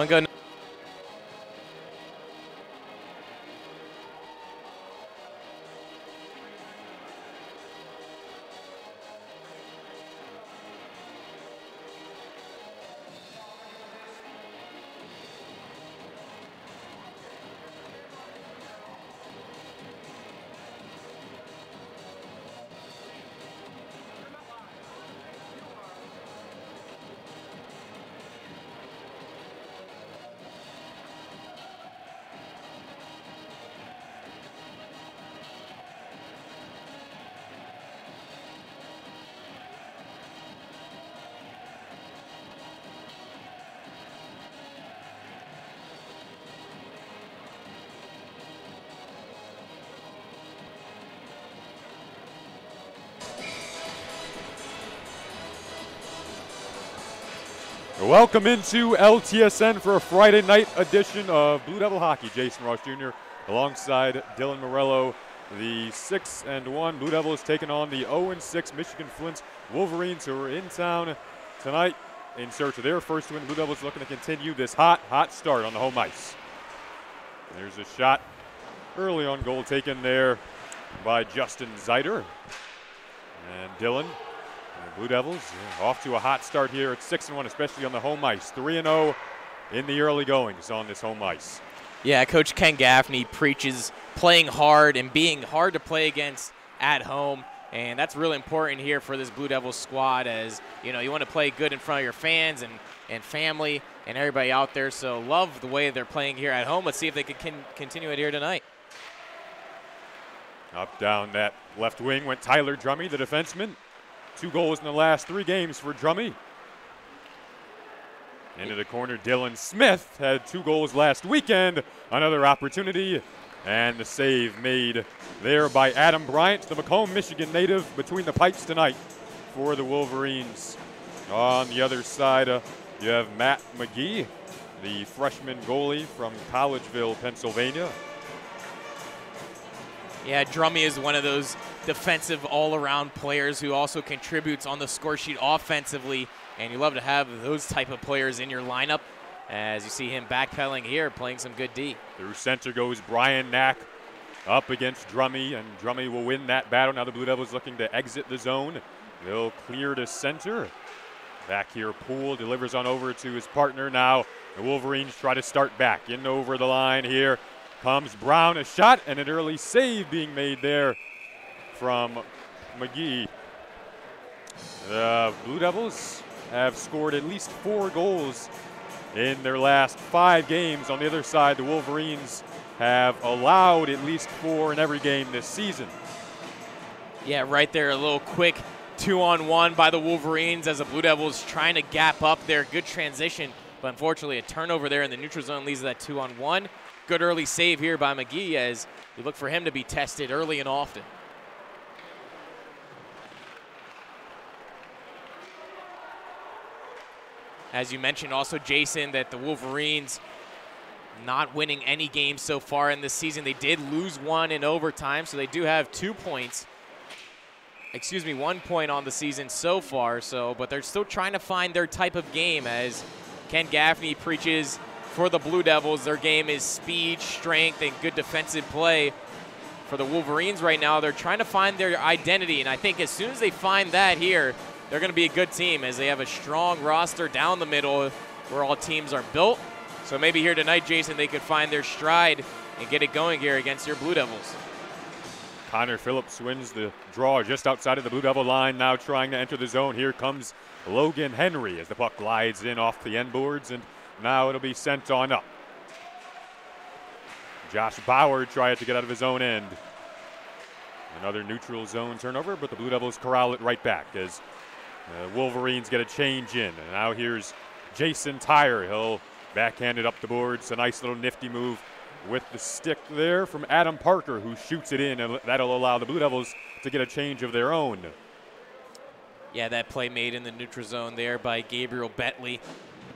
One go. Welcome into LTSN for a Friday night edition of Blue Devil Hockey. Jason Ross Jr. alongside Dylan Morello. The 6-1 Blue Devils taking on the 0-6 Michigan Flint Wolverines, who are in town tonight in search of their first win. Blue Devils looking to continue this hot start on the home ice. There's a shot early on goal taken there by Justin Zeiter. And Dylan. The Blue Devils off to a hot start here at 6-1, especially on the home ice. 3-0 in the early goings on this home ice. Yeah, Coach Ken Gaffney preaches playing hard and being hard to play against at home, and that's really important here for this Blue Devils squad, as you know, you want to play good in front of your fans and family and everybody out there. So love the way they're playing here at home. Let's see if they can continue it here tonight. Up down that left wing went Tyler Drummy, the defenseman. 2 goals in the last 3 games for Drummy. Into the corner, Dylan Smith had 2 goals last weekend. Another opportunity, and the save made there by Adam Bryant, the Macomb, Michigan native, between the pipes tonight for the Wolverines. On the other side, you have Matt McGee, the freshman goalie from Collegeville, Pennsylvania. Yeah, Drummy is one of those defensive all-around players who also contributes on the score sheet offensively, and you love to have those type of players in your lineup, as you see him backpedaling here, playing some good D. Through center goes Brian Knack up against Drummy, and Drummy will win that battle. Now the Blue Devils looking to exit the zone. They'll clear to center. Back here, Poole delivers on over to his partner. Now the Wolverines try to start back. In over the line here comes Brown, a shot, and an early save being made there from McGee. The Blue Devils have scored at least 4 goals in their last 5 games. On the other side, the Wolverines have allowed at least 4 in every game this season. Yeah, right there, a little quick 2-on-1 by the Wolverines as the Blue Devils trying to gap up there. Good transition, but unfortunately a turnover there in the neutral zone leads to that 2-on-1. Good early save here by McGee as you look for him to be tested early and often. As you mentioned also, Jason, that the Wolverines not winning any games so far in this season. They did lose 1 in overtime, so they do have 2 points. 1 point on the season so far, but they're still trying to find their type of game, as Ken Gaffney preaches for the Blue Devils. Their game is speed, strength, and good defensive play. For the Wolverines right now, they're trying to find their identity, and I think as soon as they find that here, they're going to be a good team, as they have a strong roster down the middle where all teams are built. So maybe here tonight, Jason, they could find their stride and get it going here against your Blue Devils. Connor Phillips wins the draw just outside of the Blue Devil line, now trying to enter the zone. Here comes Logan Henry as the puck glides in off the end boards, and now it'll be sent on up. Josh Bauer tried to get out of his own end. Another neutral zone turnover, but the Blue Devils corral it right back as the Wolverines get a change in. And now here's Jason Tyre. He'll backhand it up the boards. A nice little nifty move with the stick there from Adam Parker, who shoots it in, and that'll allow the Blue Devils to get a change of their own. Yeah, that play made in the neutral zone there by Gabriel Betley.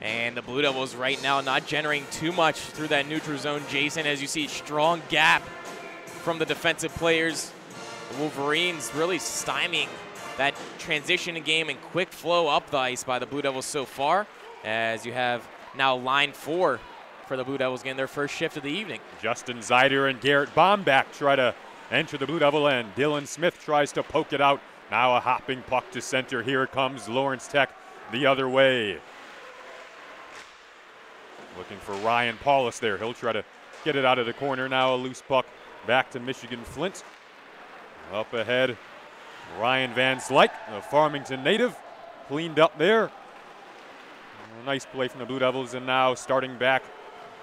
And the Blue Devils right now not generating too much through that neutral zone, Jason, as you see strong gap from the defensive players. The Wolverines really stymieing that transition game and quick flow up the ice by the Blue Devils so far, as you have now line 4 for the Blue Devils getting their first shift of the evening. Justin Zeider and Garrett Bomback try to enter the Blue Devil end. Dylan Smith tries to poke it out. Now a hopping puck to center. Here comes Lawrence Tech the other way. Looking for Ryan Paulus there. He'll try to get it out of the corner. Now a loose puck back to Michigan Flint. Up ahead, Ryan Van Slyke, a Farmington native, cleaned up there. A nice play from the Blue Devils, and now starting back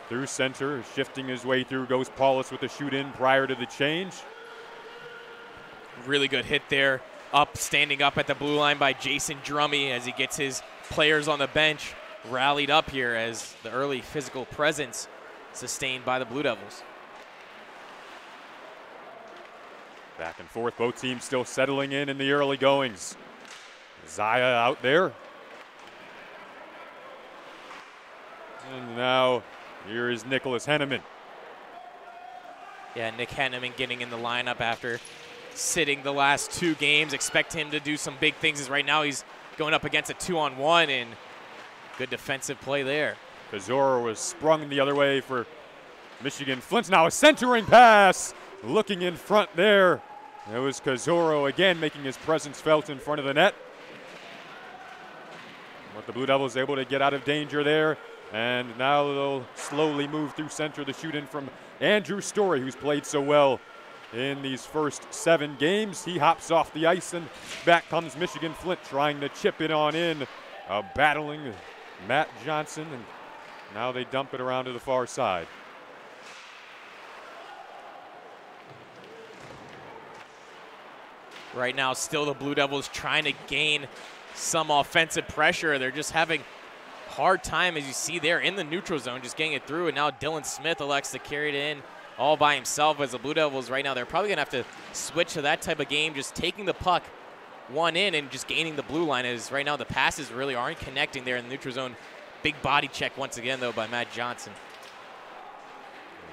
through center, shifting his way through, goes Paulus with the shoot in prior to the change. Really good hit there, standing up at the blue line by Jason Drummy as he gets his players on the bench rallied up here as the early physical presence sustained by the Blue Devils. Back and forth, both teams still settling in the early goings. Zaya out there. And now here is Nicholas Henneman. Yeah, Nick Henneman getting in the lineup after sitting the last 2 games. Expect him to do some big things as right now he's going up against a 2-on-1 and good defensive play there. Pizarro was sprung the other way for Michigan Flint. Now a centering pass. Looking in front there. It was Cazorro again making his presence felt in front of the net. But the Blue Devils able to get out of danger there. And now they'll slowly move through center. The shoot in from Andrew Story, who's played so well in these first 7 games. He hops off the ice and back comes Michigan Flint trying to chip it on in. Battling Matt Johnson, and now they dump it around to the far side. Right now, still the Blue Devils trying to gain some offensive pressure. They're just having a hard time, as you see there, in the neutral zone, just getting it through. And now Dylan Smith elects to carry it in all by himself as the Blue Devils right now. They're probably going to have to switch to that type of game, just taking the puck one in and just gaining the blue line, as right now the passes really aren't connecting there in the neutral zone. Big body check once again, though, by Matt Johnson.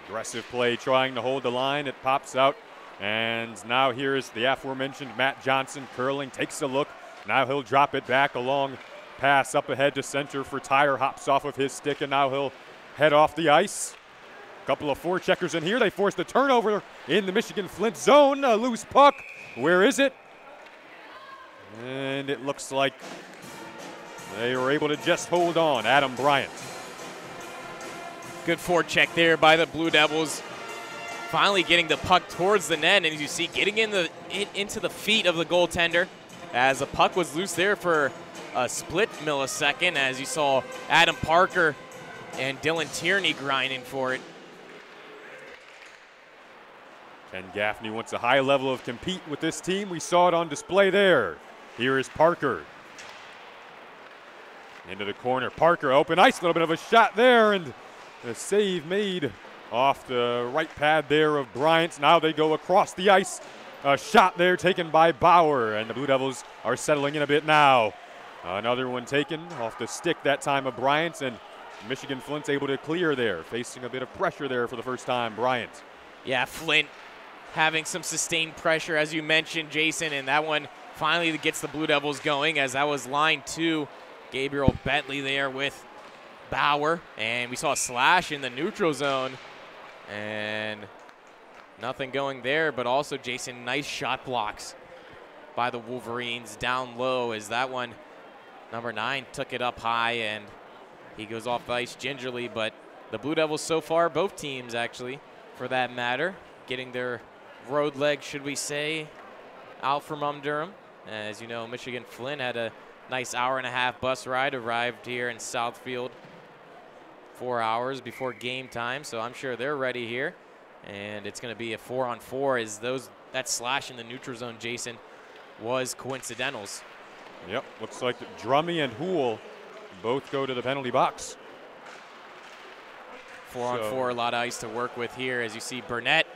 Aggressive play trying to hold the line. It pops out. And now here's the aforementioned Matt Johnson curling, takes a look. Now he'll drop it back, a long pass up ahead to center for Tyre, hops off of his stick, and now he'll head off the ice. A couple of forecheckers in here. They force the turnover in the Michigan Flint zone. A loose puck. Where is it? And it looks like they were able to just hold on. Adam Bryant. Good forecheck there by the Blue Devils. Finally getting the puck towards the net, and as you see, getting into the feet of the goaltender as the puck was loose there for a split millisecond, as you saw Adam Parker and Dylan Tierney grinding for it. Ken Gaffney wants a high level of compete with this team. We saw it on display there. Here is Parker. Into the corner. Parker, open ice, a little bit of a shot there, and a save made off the right pad there of Bryant. Now they go across the ice. A shot there taken by Bauer, and the Blue Devils are settling in a bit now. Another one taken off the stick that time of Bryant, and Michigan Flint's able to clear there, facing a bit of pressure there for the first time. Bryant. Yeah, Flint having some sustained pressure, as you mentioned, Jason, and that one finally gets the Blue Devils going, as that was line 2. Gabriel Bentley there with Bauer, and we saw a slash in the neutral zone. And nothing going there, but also, Jason, nice shot blocks by the Wolverines down low, as that one, number 9, took it up high, and he goes off the ice gingerly. But the Blue Devils so far, both teams actually, for that matter, getting their road leg, should we say, out from under them. As you know, Michigan Flint had a nice hour-and-a-half bus ride, arrived here in Southfield 4 hours before game time, so I'm sure they're ready here. And it's going to be a 4-on-4, as that slash in the neutral zone, Jason, was coincidentals. Yep, looks like Drummy and Houle both go to the penalty box. 4-on-4, a lot of ice to work with here, as you see Burnett.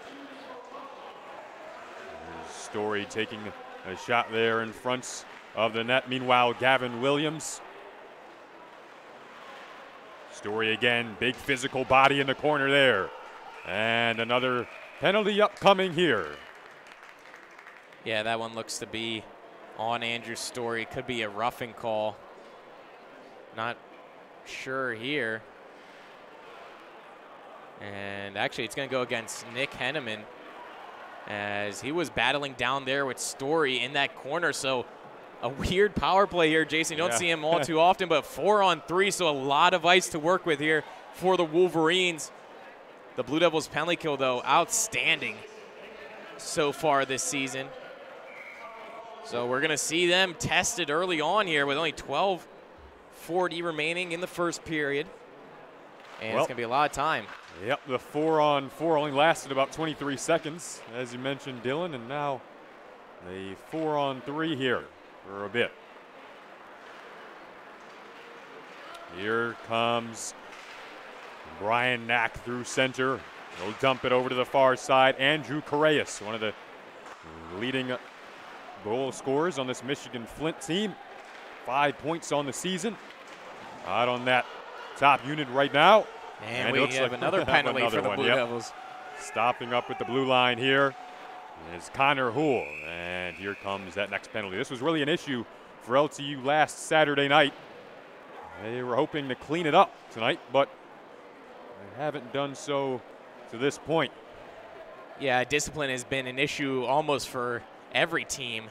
Story taking a shot there in front of the net. Meanwhile, Gavin Williams. Story again, big physical body in the corner there. And another penalty upcoming here. Yeah, that one looks to be on Andrew Story. Could be a roughing call. Not sure here. And actually, it's going to go against Nick Henneman, as he was battling down there with Story in that corner. So a weird power play here, Jason. You don't see him all too often, but 4-on-3, so a lot of ice to work with here for the Wolverines. The Blue Devils penalty kill, though, outstanding so far this season. So we're going to see them tested early on here with only 12:40 remaining in the first period. And it's going to be a lot of time. Yep, the 4-on-4 only lasted about 23 seconds, as you mentioned, Dylan, and now the 4-on-3 here for a bit. Here comes Brian Knack through center. He'll dump it over to the far side. Andrew Correas, one of the leading goal scorers on this Michigan Flint team. 5 points on the season. Out on that top unit right now. And we have another penalty for the Blue Devils. Stopping up at the blue line here is Connor Houle. And here comes that next penalty. This was really an issue for LTU last Saturday night. They were hoping to clean it up tonight, but they haven't done so to this point. Yeah, discipline has been an issue almost for every team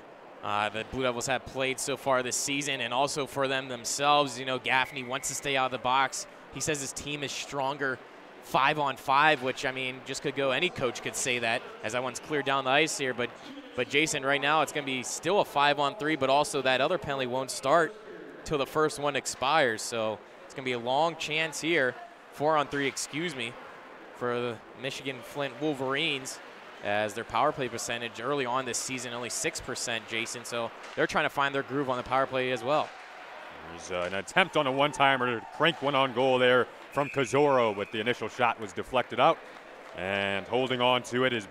the Blue Devils have played so far this season, and also for them themselves. You know, Gaffney wants to stay out of the box. He says his team is stronger 5-on-5, which, I mean, just could go, any coach could say that as that one's cleared down the ice here. But Jason, right now it's going to be still a 5-on-3, but also that other penalty won't start till the first one expires. So it's going to be a long chance here, 4-on-3, excuse me, for the Michigan Flint Wolverines, as their power play percentage early on this season only 6%, Jason. So they're trying to find their groove on the power play as well. There's an attempt on a one-timer to crank one on goal there from Kozoro, but the initial shot was deflected out. And holding on to it is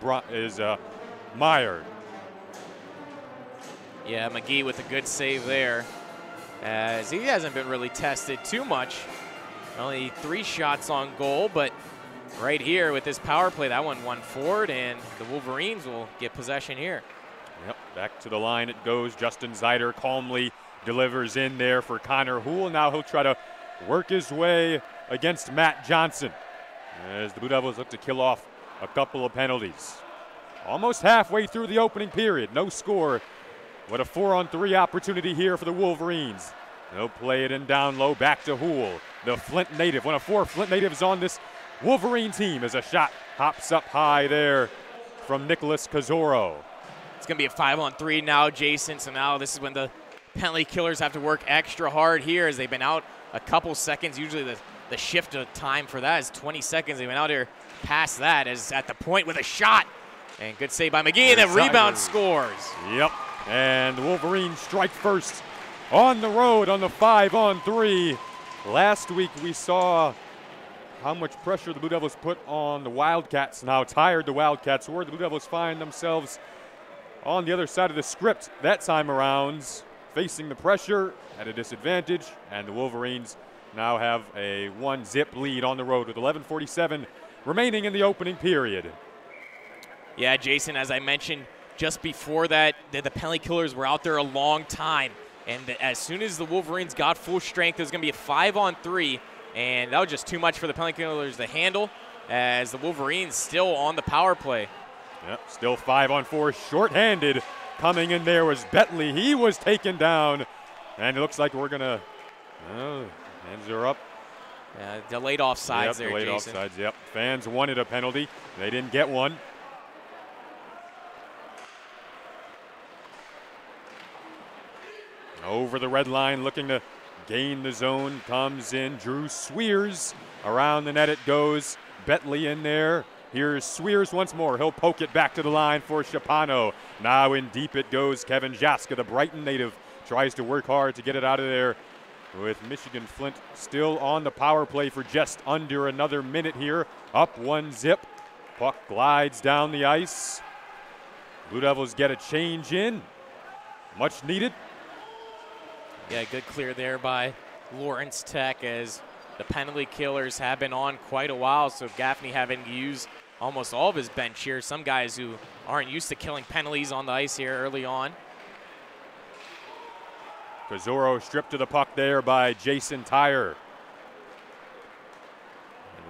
Meyer. Yeah, McGee with a good save there, as he hasn't been really tested too much. Only 3 shots on goal, but right here with this power play, that one won forward, and the Wolverines will get possession here. Yep, back to the line it goes. Justin Zeider calmly delivers in there for Connor Houle. Now he'll try to work his way against Matt Johnson as the Blue Devils look to kill off a couple of penalties. Almost halfway through the opening period, no score. What a 4-on-3 opportunity here for the Wolverines. They'll play it in down low, back to Houle, the Flint native, one of 4 Flint natives on this Wolverine team, as a shot hops up high there from Nicholas Kozoro. It's going to be a 5-on-3 now, Jason. So now this is when the penalty killers have to work extra hard here, as they've been out a couple seconds. Usually the shift of time for that is 20 seconds. They went out here past that, as at the point with a shot. And good save by McGee, and the rebound scores. Yep, and the Wolverines strike first on the road on the 5-on-3. Last week we saw how much pressure the Blue Devils put on the Wildcats and how tired the Wildcats were. The Blue Devils find themselves on the other side of the script that time around, facing the pressure at a disadvantage, and the Wolverines now have a 1-zip lead on the road with 11:47 remaining in the opening period. Yeah, Jason, as I mentioned just before that, the penalty killers were out there a long time, and as soon as the Wolverines got full strength, it was going to be a 5-on-3, and that was just too much for the penalty killers to handle, as the Wolverines still on the power play. Yep, still 5-on-4, shorthanded. Coming in there was Bentley. He was taken down, and it looks like we're going to, hands are up. Delayed offsides there, delayed Jason. Offsides, yep. Fans wanted a penalty. They didn't get one. Over the red line, looking to gain the zone, comes in Drew Swears. Around the net it goes. Bentley in there. Here's Swears once more. He'll poke it back to the line for Schapano. Now in deep it goes. Kevin Jaska, the Brighton native, tries to work hard to get it out of there, with Michigan Flint still on the power play for just under another minute here. Up 1-zip. Puck glides down the ice. Blue Devils get a change in. Much needed. Yeah, good clear there by Lawrence Tech, as the penalty killers have been on quite a while, so Gaffney having to use almost all of his bench here. Some guys who aren't used to killing penalties on the ice here early on. Kozoro stripped to the puck there by Jason Tyre.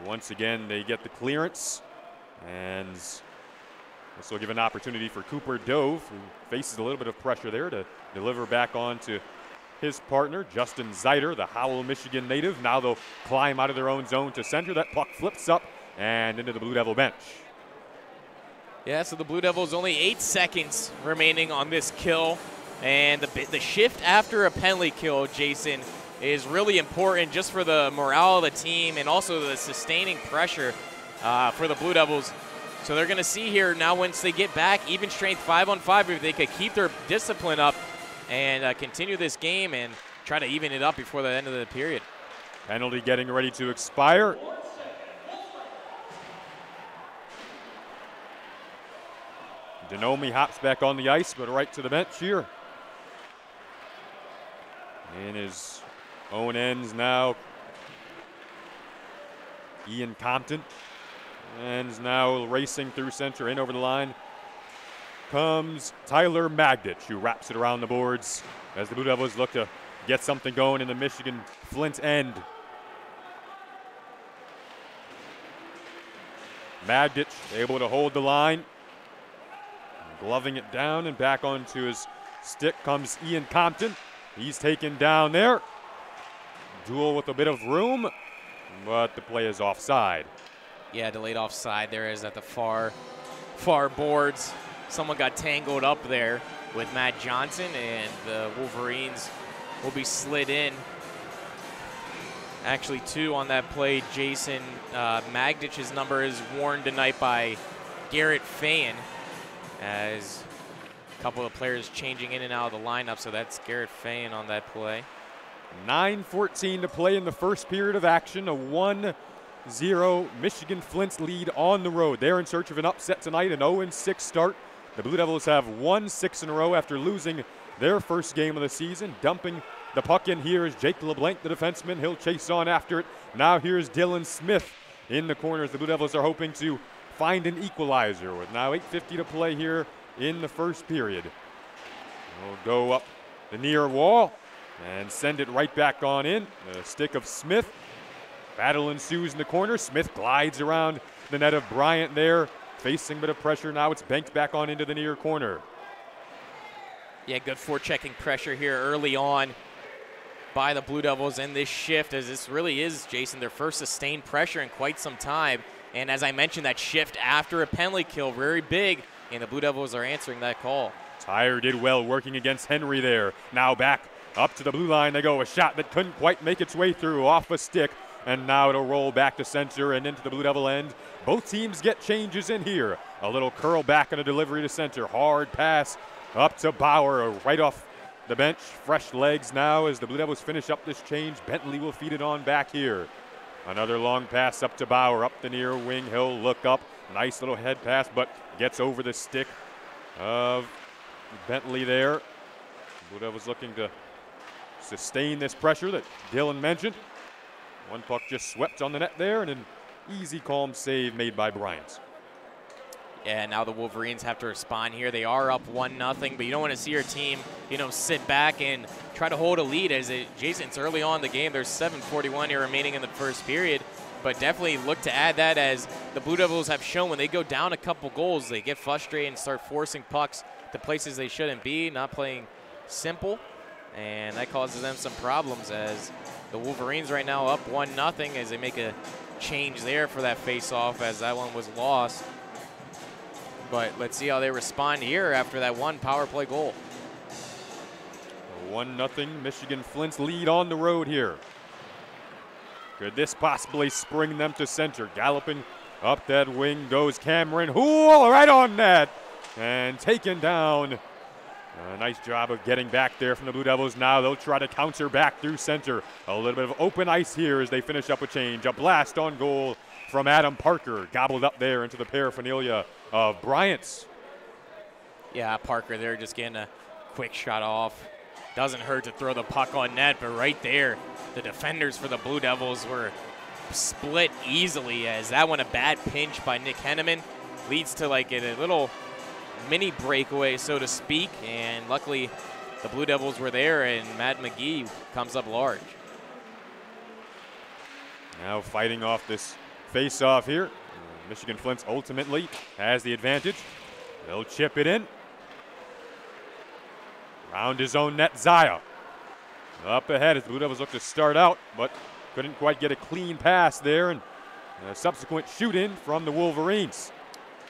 Once again, they get the clearance, and this will give an opportunity for Cooper Dove, who faces a little bit of pressure there, to deliver back on to his partner, Justin Zeiter, the Howell, Michigan native. Now they'll climb out of their own zone to center. That puck flips up and into the Blue Devil bench. Yeah, so the Blue Devils only 8 seconds remaining on this kill. And the shift after a penalty kill, Jason, is really important just for the morale of the team and also the sustaining pressure for the Blue Devils. So they're going to see here now once they get back, even strength 5-on-5, if they could keep their discipline up and continue this game and try to even it up before the end of the period. Penalty getting ready to expire. Denomi hops back on the ice, but right to the bench here. In his own ends now, Ian Compton. And is now racing through center, in over the line comes Tyler Magdich, who wraps it around the boards as the Blue Devils look to get something going in the Michigan Flint end. Magdich able to hold the line, gloving it down, and back onto his stick comes Ian Compton. He's taken down there. Duel with a bit of room, but the play is offside. Yeah, delayed offside there is at the far boards. Someone got tangled up there with Matt Johnson, and the Wolverines will be slid in. Actually, 2 on that play. Jason Magdich's number is worn tonight by Garrett Fayen, as a couple of players changing in and out of the lineup, so that's Garrett Fayen on that play. 9:14 to play in the first period of action. A 1-0 Michigan Flint's lead on the road. They're in search of an upset tonight, an 0-6 start. The Blue Devils have won 6 in a row after losing their first game of the season. Dumping the puck in here is Jake LeBlanc, the defenseman. He'll chase on after it. Now here's Dylan Smith in the corners. The Blue Devils are hoping to find an equalizer with now 8:50 to play here in the first period. We'll go up the near wall and send it right back on in. The stick of Smith. Battle ensues in the corner. Smith glides around the net of Bryant there, facing a bit of pressure. Now it's banked back on into the near corner. Yeah, good forechecking pressure here early on by the Blue Devils in this shift, as this really is, Jason, their first sustained pressure in quite some time. And as I mentioned, that shift after a penalty kill, very big, and the Blue Devils are answering that call. Tyre did well working against Henry there. Now back up to the blue line they go. A shot that couldn't quite make its way through off a stick. And now it'll roll back to center and into the Blue Devil end. Both teams get changes in here. A little curl back and a delivery to center. Hard pass up to Bauer right off the bench. Fresh legs now as the Blue Devils finish up this change. Bentley will feed it on back here. Another long pass up to Bauer, up the near wing. He'll look up. Nice little head pass, but gets over the stick of Bentley there. Blue Devils looking to sustain this pressure that Dylan mentioned. One puck just swept on the net there, and an easy, calm save made by Bryant. Yeah, now the Wolverines have to respond here. They are up 1-0, but you don't want to see your team, sit back and try to hold a lead. Jason, it's early on in the game. There's 7:41 here remaining in the first period, but definitely look to add that, as the Blue Devils have shown when they go down a couple goals, they get frustrated and start forcing pucks to places they shouldn't be, not playing simple, and that causes them some problems, as the Wolverines right now up 1-0 as they make a change there for that face-off, as that one was lost. But let's see how they respond here after that one power play goal. 1-0 Michigan Flint's lead on the road here. Could this possibly spring them to center? Galloping up that wing goes Cameron Hoole right on net and taken down. A nice job of getting back there from the Blue Devils. Now they'll try to counter back through center. A little bit of open ice here as they finish up a change. A blast on goal from Adam Parker, gobbled up there into the paraphernalia of Bryant's. Yeah, Parker there just getting a quick shot off. Doesn't hurt to throw the puck on net, but right there, the defenders for the Blue Devils were split easily, as that one a bad pinch by Nick Henneman leads to like a little mini breakaway, so to speak, and luckily the Blue Devils were there, and Matt McGee comes up large. Now fighting off this face-off here. Michigan Flint ultimately has the advantage. They'll chip it in. Round his own net, Zaya. Up ahead as the Blue Devils look to start out, but couldn't quite get a clean pass there, and a subsequent shoot-in from the Wolverines.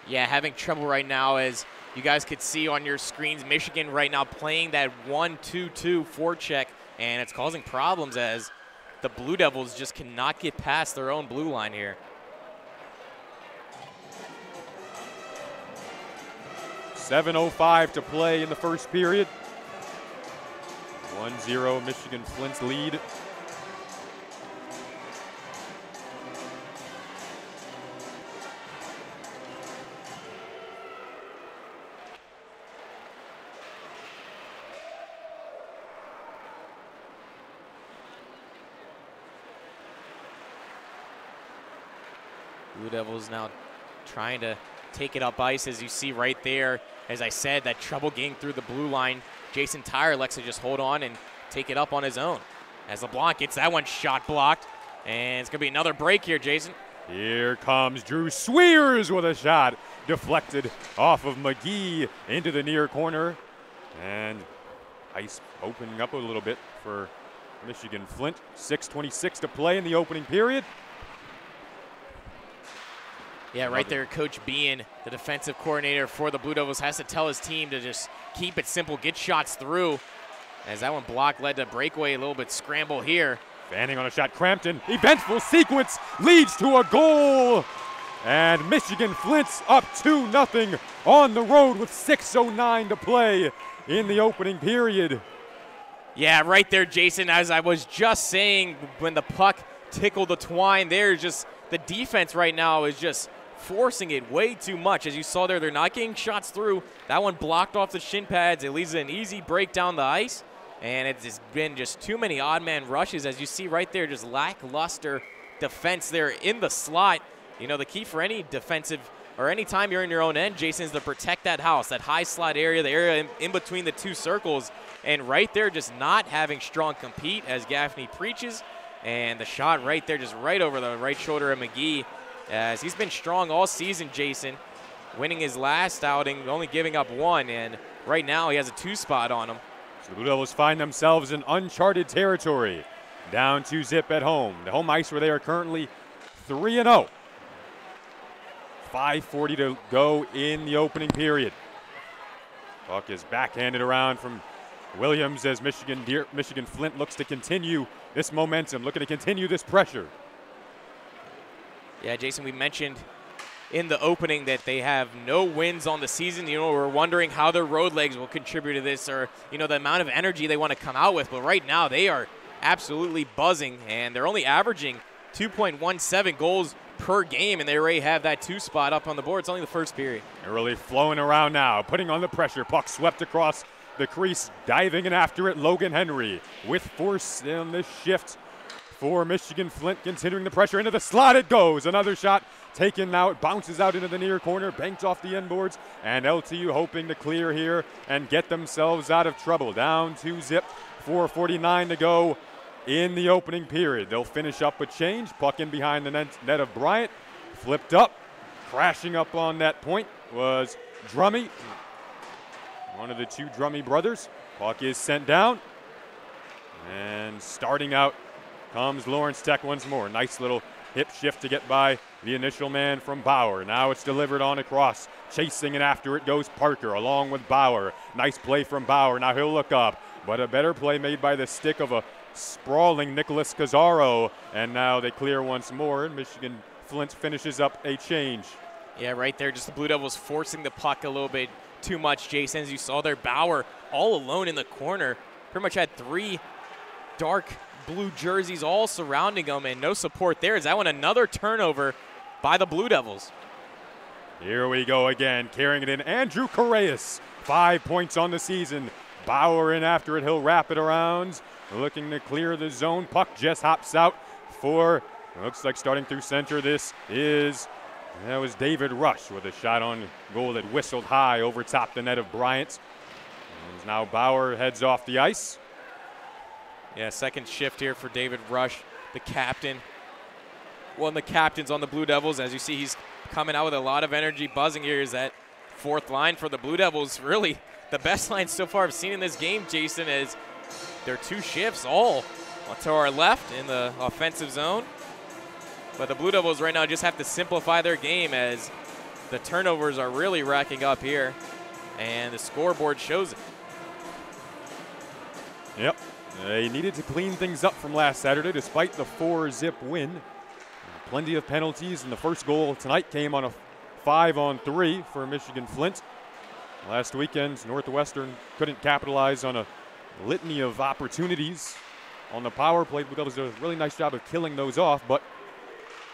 Yeah, having trouble right now, as you guys could see on your screens. Michigan right now playing that 1-2-2 forecheck, and it's causing problems as the Blue Devils just cannot get past their own blue line here. 7:05 to play in the first period. 1-0 Michigan Flint's lead. Blue Devils now trying to take it up ice, as you see right there. As I said, that trouble getting through the blue line. Jason Tyre likes to just hold on and take it up on his own. As LeBlanc gets that one shot blocked. And it's going to be another break here, Jason. Here comes Drew Sweers with a shot. Deflected off of McGee into the near corner. And ice opening up a little bit for Michigan Flint. 6:26 to play in the opening period. Yeah, right there, Coach Bean, the defensive coordinator for the Blue Devils, has to tell his team to just keep it simple, get shots through. As that one block led to breakaway, a little bit scramble here. Fanning on a shot, Crampton. Eventful sequence leads to a goal. And Michigan Flint's up 2-0 on the road with 6:09 to play in the opening period. Yeah, right there, Jason, as I was just saying, when the puck tickled the twine, there's just the defense right now is just forcing it way too much. As you saw there, they're not getting shots through. That one blocked off the shin pads. It leads to an easy break down the ice. And it's been just too many odd man rushes. As you see right there, just lackluster defense there in the slot. You know, the key for any defensive or any time you're in your own end, Jason, is to protect that house, that high slot area, the area in between the two circles. And right there, just not having strong compete, as Gaffney preaches. And the shot right there, just right over the right shoulder of McGee. As he's been strong all season, Jason, winning his last outing, only giving up one, and right now he has a 2-spot on him. So the Blue Devils find themselves in uncharted territory. Down 2-0 at home. The home ice where they are currently 3-0. 5:40 to go in the opening period. Puck is backhanded around from Williams as Michigan Flint looks to continue this momentum, looking to continue this pressure. Yeah, Jason, we mentioned in the opening that they have no wins on the season. You know, we're wondering how their road legs will contribute to this, or, you know, the amount of energy they want to come out with. But right now they are absolutely buzzing, and they're only averaging 2.17 goals per game, and they already have that 2-spot up on the board. It's only the first period. They're really flowing around now, putting on the pressure. Puck swept across the crease, diving in after it, Logan Henry with force in the shift for Michigan Flint, continuing the pressure into the slot. It goes. Another shot taken now. It bounces out into the near corner, banked off the end boards, and LTU hoping to clear here and get themselves out of trouble. Down 2-0, 4:49 to go in the opening period. They'll finish up a change. Puck in behind the net of Bryant. Flipped up. Crashing up on that point was Drummy, one of the two Drummy brothers. Puck is sent down. And starting out comes Lawrence Tech once more. Nice little hip shift to get by the initial man from Bauer. Now it's delivered on across. Chasing and after it goes Parker along with Bauer. Nice play from Bauer. Now he'll look up. But a better play made by the stick of a sprawling Nicholas Cazzaro. And now they clear once more, and Michigan Flint finishes up a change. Yeah, right there, just the Blue Devils forcing the puck a little bit too much, Jason. As you saw there, Bauer all alone in the corner. Pretty much had 3 dark blue jerseys all surrounding him, and no support there. Is that one another turnover by the Blue Devils? Here we go again, carrying it in. Andrew Correas, 5 points on the season. Bauer in after it, he'll wrap it around. Looking to clear the zone. Puck just hops out for, looks like starting through center. That was David Rush with a shot on goal that whistled high over top the net of Bryant. And now Bauer heads off the ice. Yeah, second shift here for David Rush, the captain. one of the captains on the Blue Devils. As you see, he's coming out with a lot of energy, buzzing here. Is that fourth line for the Blue Devils really the best line so far I've seen in this game, Jason, as their two shifts all to our left in the offensive zone. But the Blue Devils right now just have to simplify their game as the turnovers are really racking up here, and the scoreboard shows it. Yep, they needed to clean things up from last Saturday despite the 4-zip win. Plenty of penalties, and the first goal tonight came on a 5-on-3 for Michigan Flint. Last weekend, Northwestern couldn't capitalize on a litany of opportunities on the power play. Blue Devils did a really nice job of killing those off, but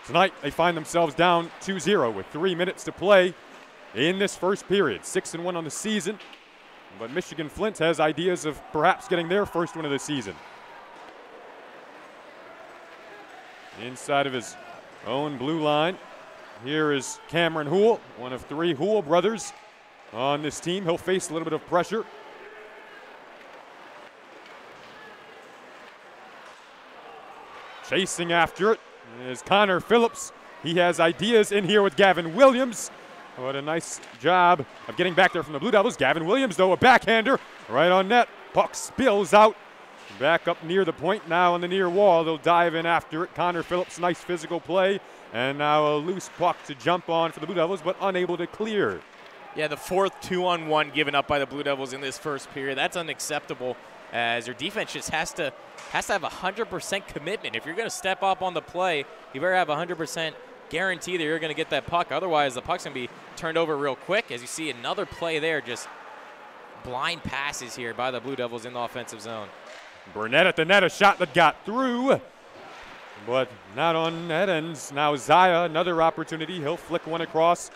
tonight they find themselves down 2-0 with 3 minutes to play in this first period. 6-1 on the season, but Michigan Flint has ideas of perhaps getting their first win of the season. Inside of his own blue line, here is Cameron Houle, one of 3 Houle brothers on this team. He'll face a little bit of pressure. Chasing after it is Connor Phillips. He has ideas in here with Gavin Williams. What a nice job of getting back there from the Blue Devils. Gavin Williams, though, a backhander right on net. Puck spills out. Back up near the point, now on the near wall. They'll dive in after it. Connor Phillips, nice physical play. And now a loose puck to jump on for the Blue Devils, but unable to clear. Yeah, the fourth 2-on-1 given up by the Blue Devils in this first period. That's unacceptable, as your defense just has to have 100% commitment. If you're going to step up on the play, you better have 100% guarantee that you're going to get that puck. Otherwise, the puck's going to be turned over real quick. As you see, another play there, just blind passes here by the Blue Devils in the offensive zone. Burnett at the net, a shot that got through, but not on net. And now Zaya, another opportunity. He'll flick one across.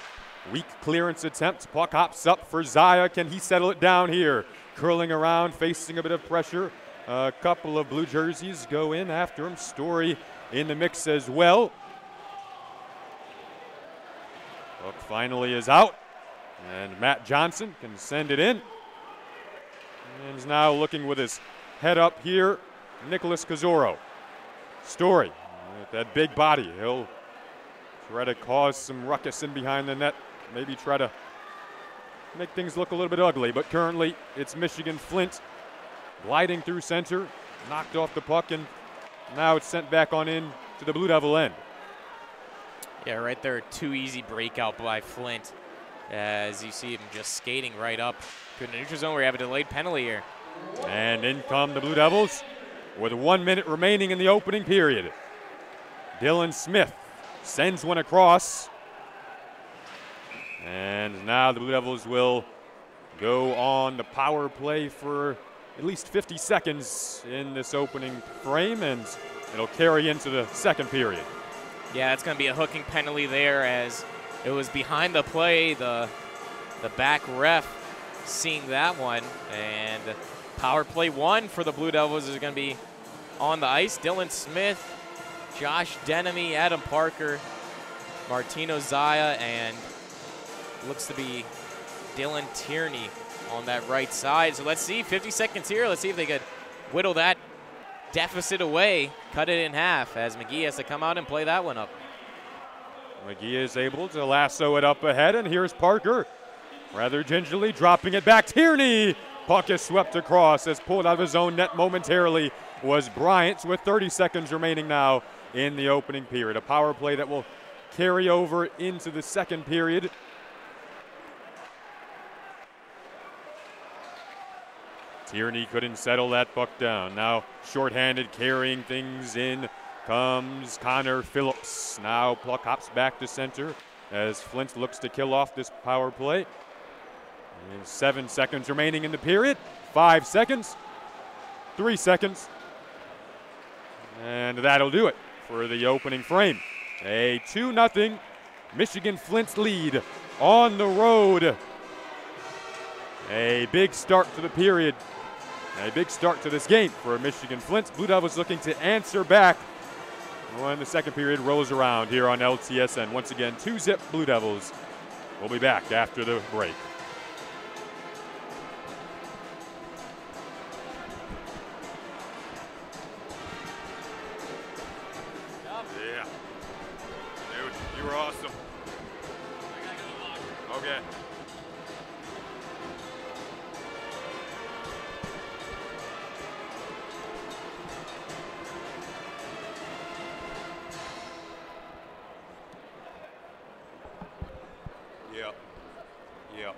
Weak clearance attempt. Puck hops up for Zaya. Can he settle it down here? Curling around, facing a bit of pressure. A couple of blue jerseys go in after him. Story in the mix as well. Puck finally is out, and Matt Johnson can send it in. And he's now looking with his head up here, Nicholas Kazoro. Story with that big body. He'll try to cause some ruckus in behind the net, maybe try to make things look a little bit ugly, but currently it's Michigan Flint gliding through center, knocked off the puck, and now it's sent back on in to the Blue Devil end. Yeah, right there, too easy breakout by Flint, as you see him just skating right up to the neutral zone where you have a delayed penalty here. And in come the Blue Devils with 1 minute remaining in the opening period. Dylan Smith sends one across. And now the Blue Devils will go on the power play for at least 50 seconds in this opening frame, and it'll carry into the second period. Yeah, it's going to be a hooking penalty there, as it was behind the play. The back ref seeing that one, and power play 1 for the Blue Devils is going to be on the ice. Dylan Smith, Josh Denemy, Adam Parker, Martino Zaya, and looks to be Dylan Tierney on that right side. So let's see, 50 seconds here. Let's see if they could whittle that deficit away, cut it in half, as McGee has to come out and play that one up. McGee is able to lasso it up ahead, and here's Parker. Rather gingerly dropping it back. Tierney! Puck is swept across, as pulled out of his own net momentarily was Bryant, with 30 seconds remaining now in the opening period. A power play that will carry over into the second period. Tierney couldn't settle that puck down. Now shorthanded, carrying things in comes Connor Phillips. Now puck hops back to center as Flint looks to kill off this power play. And 7 seconds remaining in the period. 5 seconds. 3 seconds. And that'll do it for the opening frame. A 2-0 Michigan Flint's lead on the road. A big start to the period. A big start to this game for Michigan Flint. Blue Devils looking to answer back when the second period rolls around here on LTSN. Once again, 2-zip Blue Devils. We'll be back after the break. Yeah. Okay. Yeah. Yeah.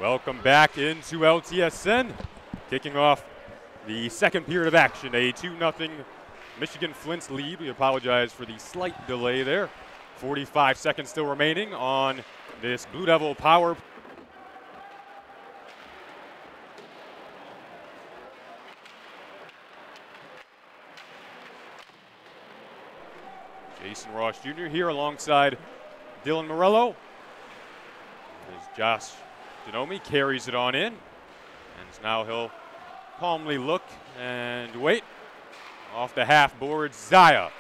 Welcome back into LTSN. Kicking off the second period of action, a 2-0 Michigan Flint's lead. We apologize for the slight delay there. 45 seconds still remaining on this Blue Devil power. Jason Ross Jr. here alongside Dylan Morello. As Josh Denomi carries it on in. And now he'll calmly look and wait. Off the half board, Zaya.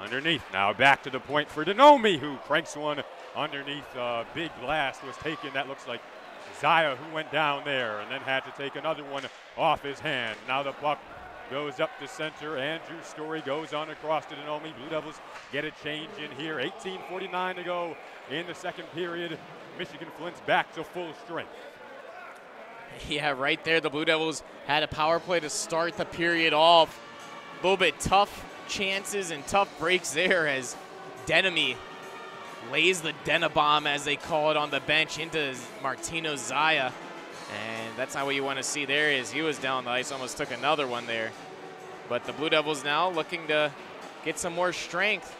Underneath, now back to the point for Denomi, who cranks one underneath. Big blast was taken. That looks like Zaya who went down there and then had to take another one off his hand. Now the puck goes up to center. Andrew Story goes on across to Denomi. Blue Devils get a change in here. 18:49 to go in the second period. Michigan Flint's back to full strength. Yeah, right there, the Blue Devils had a power play to start the period off. A little bit tough chances and tough breaks there as Denomi lays the Denabomb, as they call it, on the bench into Martino Zaya. And that's not what you want to see there. Is he was down the ice, almost took another one there. But the Blue Devils now looking to get some more strength.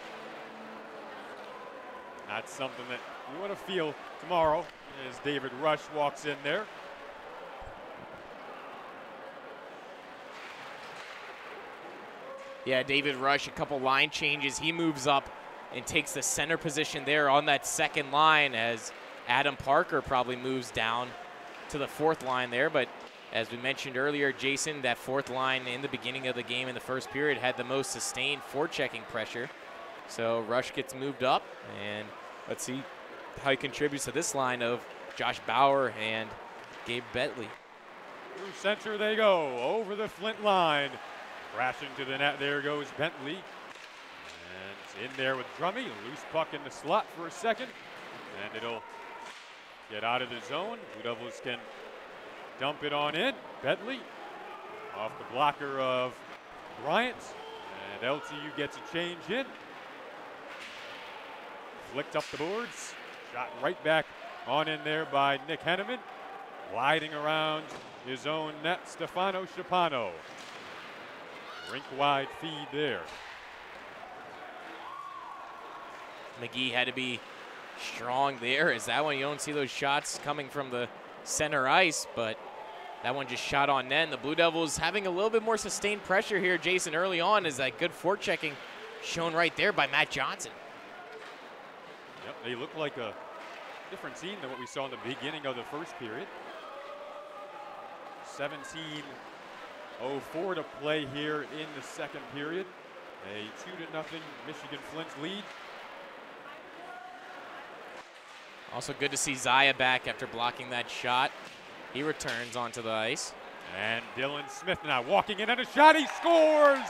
That's something that we want to feel tomorrow as David Rush walks in there. Yeah, David Rush, a couple line changes. He moves up and takes the center position there on that second line, as Adam Parker probably moves down to the fourth line there. But as we mentioned earlier, Jason, that fourth line in the beginning of the game in the first period had the most sustained forechecking pressure. So Rush gets moved up, and let's see how he contributes to this line of Josh Bauer and Gabe Bentley. Through center they go, over the Flint line. Crashing to the net, there goes Bentley. And in there with Drummy, loose puck in the slot for a second. And it'll get out of the zone. Blue Devils can dump it on in. Bentley off the blocker of Bryant. And LTU gets a change in. Flicked up the boards. Shot right back on in there by Nick Henneman. Gliding around his own net, Stefano Schapano. Rink-wide feed there. McGee had to be strong there, as that one, you don't see those shots coming from the center ice, but that one just shot on net. And the Blue Devils having a little bit more sustained pressure here, Jason, early on, is that good forechecking shown right there by Matt Johnson. Yep, they look like a different team than what we saw in the beginning of the first period. 17:04 to play here in the second period. A 2-0 Michigan Flint's lead. Also good to see Zaya back after blocking that shot. He returns onto the ice. And Dylan Smith now walking in, and a shot, he scores!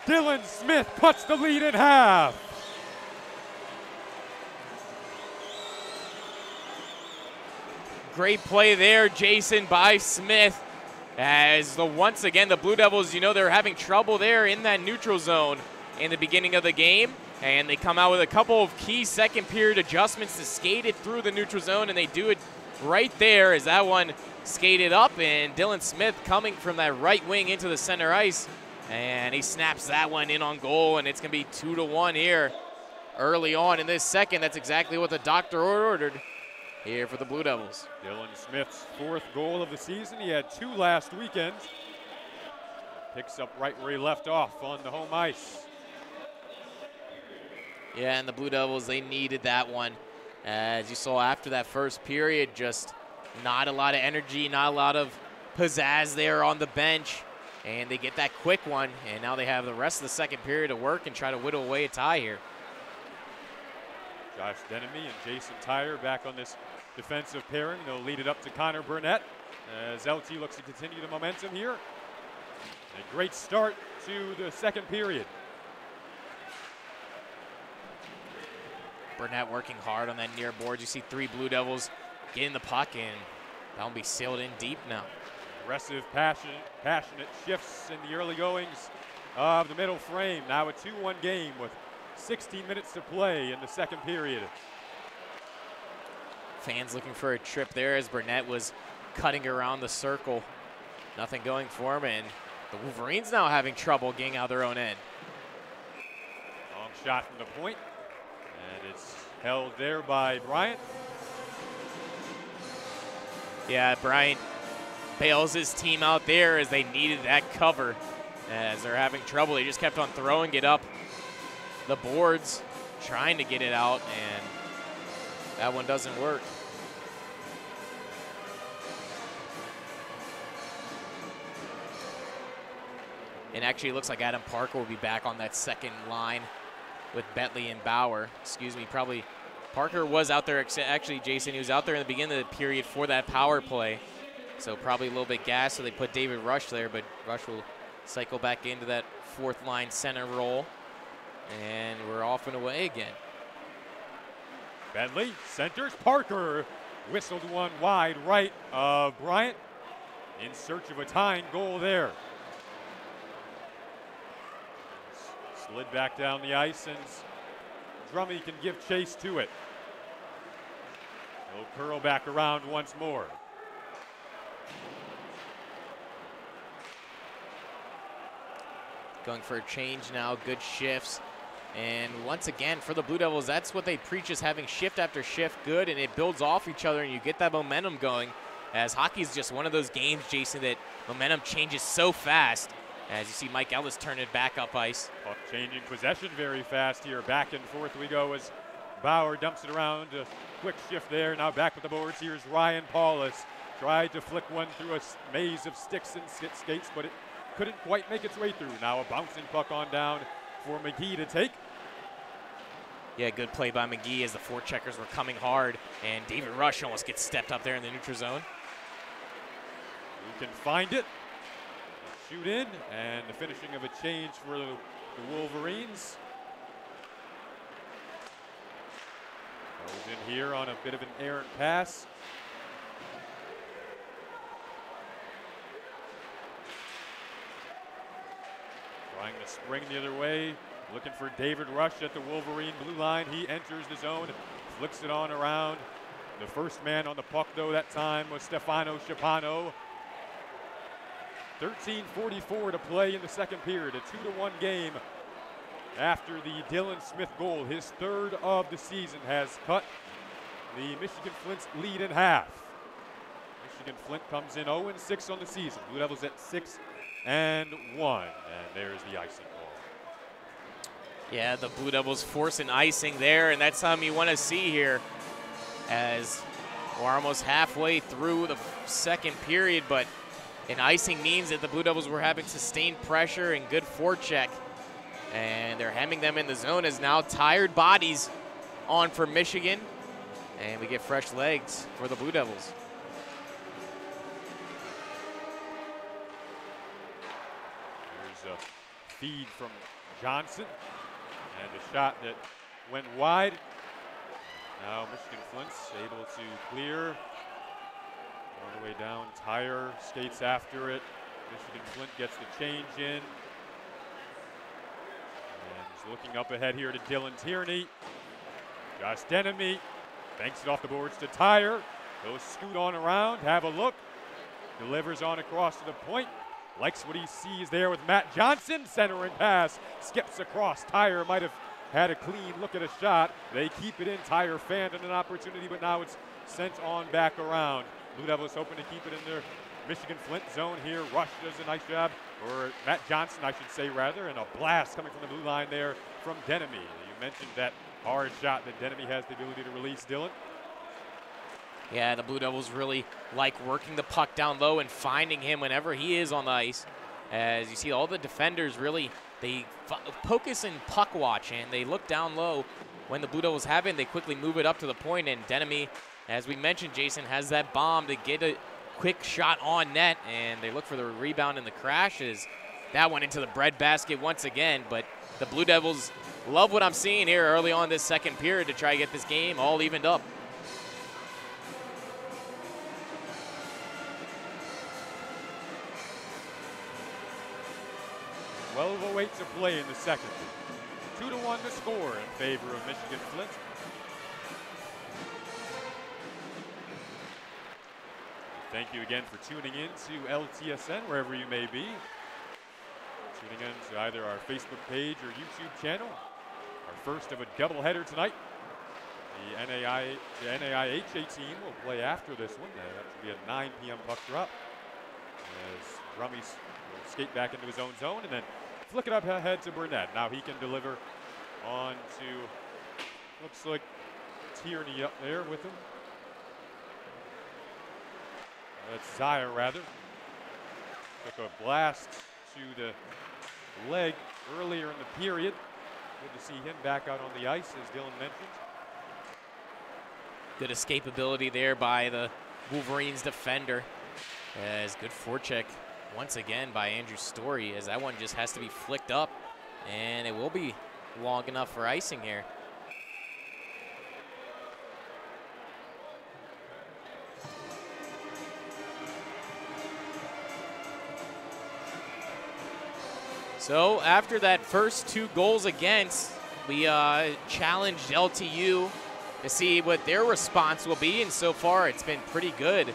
Dylan Smith puts the lead in half. Great play there, Jason, by Smith. As once again, the Blue Devils, you know, they're having trouble there in that neutral zone in the beginning of the game. And they come out with a couple of key second period adjustments to skate it through the neutral zone, and they do it right there as that one skated up, and Dylan Smith coming from that right wing into the center ice, and he snaps that one in on goal, and it's going to be 2-1 here early on in this second. That's exactly what the doctor ordered here for the Blue Devils. Dylan Smith's fourth goal of the season. He had 2 last weekend. Picks up right where he left off on the home ice. Yeah, and the Blue Devils, they needed that one. As you saw after that first period, just not a lot of energy, not a lot of pizzazz there on the bench. And they get that quick one, and now they have the rest of the second period to work and try to whittle away a tie here. Josh Denomi and Jason Tyre back on this defensive pairing. They'll lead it up to Connor Burnett as LT looks to continue the momentum here. A great start to the second period. Burnett working hard on that near board. You see 3 Blue Devils getting the puck, and that'll be sailed in deep now. Aggressive, passionate shifts in the early goings of the middle frame. Now a 2-1 game with 16 minutes to play in the second period. Fans looking for a trip there as Burnett was cutting around the circle. Nothing going for him, and the Wolverines now having trouble getting out their own end. Long shot from the point, and it's held there by Bryant. Yeah, Bryant bails his team out there as they needed that cover. As they're having trouble, they just kept on throwing it up the boards, trying to get it out, and that one doesn't work. And actually, it looks like Adam Parker will be back on that second line with Bentley and Bauer. Excuse me, probably Parker was out there. Actually, Jason, he was out there in the beginning of the period for that power play. So probably a little bit gassed, so they put David Rush there, but Rush will cycle back into that fourth line center role. And we're off and away again. Bentley centers, Parker whistled one wide right of Bryant in search of a tying goal there. Slid back down the ice, and Drummy can give chase to it. He'll curl back around once more. Going for a change now, good shifts. And once again, for the Blue Devils, that's what they preach, is having shift after shift good, and it builds off each other, and you get that momentum going. As hockey is just one of those games, Jason, that momentum changes so fast. As you see Mike Ellis turn it back up ice. Puck changing possession very fast here. Back and forth we go as Bauer dumps it around. A quick shift there. Now back with the boards. Here's Ryan Paulus. Tried to flick one through a maze of sticks and skates, but it couldn't quite make its way through. Now a bouncing puck on down for McGee to take. Yeah, good play by McGee as the forecheckers were coming hard, and David Rush almost gets stepped up there in the neutral zone. Who can find it? Shoot in, and the finishing of a change for the Wolverines. Goes in here on a bit of an errant pass. Trying to spring the other way, looking for David Rush at the Wolverine blue line. He enters the zone, flicks it on around. The first man on the puck, though, that time was Stefano Schipano. 13:44 to play in the second period, a 2-1 game after the Dylan Smith goal. His third of the season has cut the Michigan Flint's lead in half. Michigan Flint comes in 0-6 on the season. Blue Devils at 6-1, and there's the icing ball. Yeah, the Blue Devils forcing icing there, and that's something you want to see here as we're almost halfway through the second period, but and icing means that the Blue Devils were having sustained pressure and good forecheck. And they're hemming them in the zone as now tired bodies on for Michigan. And we get fresh legs for the Blue Devils. There's a feed from Johnson. And a shot that went wide. Now Michigan Flint's able to clear. All the way down, Tyre skates after it. Michigan Flint gets the change in. And he's looking up ahead here to Dylan Tierney. Josh Denemy banks it off the boards to Tyre. Goes scoot on around, have a look. Delivers on across to the point. Likes what he sees there with Matt Johnson. Center and pass, skips across. Tyre might have had a clean look at a shot. They keep it in. Tyre fanned an opportunity, but now it's sent on back around. Blue Devils hoping to keep it in their Michigan Flint zone here. Rush does a nice job, or Matt Johnson, I should say, rather, and a blast coming from the blue line there from Denemy. You mentioned that hard shot that Denemy has the ability to release, Dylan. Yeah, the Blue Devils really like working the puck down low and finding him whenever he is on the ice. As you see, all the defenders really, they focus in puck watch, and they look down low. When the Blue Devils have it, they quickly move it up to the point, and Denemy, as we mentioned, Jason, has that bomb to get a quick shot on net, and they look for the rebound and the crashes. That went into the breadbasket once again, but the Blue Devils love what I'm seeing here early on this second period to try to get this game all evened up. Well, we'll wait to play in the second. 2-1 to score in favor of Michigan Flint. thank you again for tuning in to LTSN, wherever you may be. Tuning in to either our Facebook page or YouTube channel. Our first of a doubleheader tonight. The NAIHA team will play after this one. That should be a 9 p.m. puck drop. As Rummies will skate back into his own zone and then flick it up ahead to Burnett. Now he can deliver on to, looks like Tierney up there with him. That's Zaya, rather. Took a blast to the leg earlier in the period. Good to see him back out on the ice, as Dylan mentioned. Good escapability there by the Wolverines defender. As good forecheck once again by Andrew Story, as that one just has to be flicked up, and it will be long enough for icing here. So after that first 2 goals against, we challenged LTU to see what their response will be, and so far it's been pretty good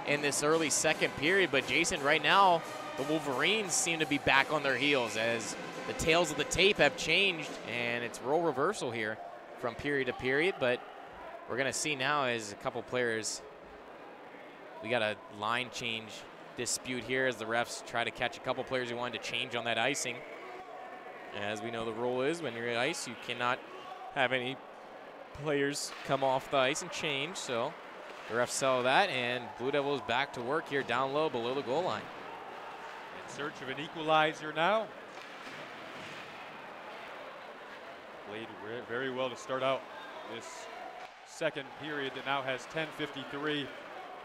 in this early second period. But Jason, right now, the Wolverines seem to be back on their heels as the tails of the tape have changed, and it's role reversal here from period to period. But we're going to see now as a couple players, we got a line change dispute here as the refs try to catch a couple players who wanted to change on that icing. As we know, the rule is when you're at ice, you cannot have any players come off the ice and change. So the refs saw that, and Blue Devils back to work here down low below the goal line. In search of an equalizer now. Played very well to start out this second period that now has 10:53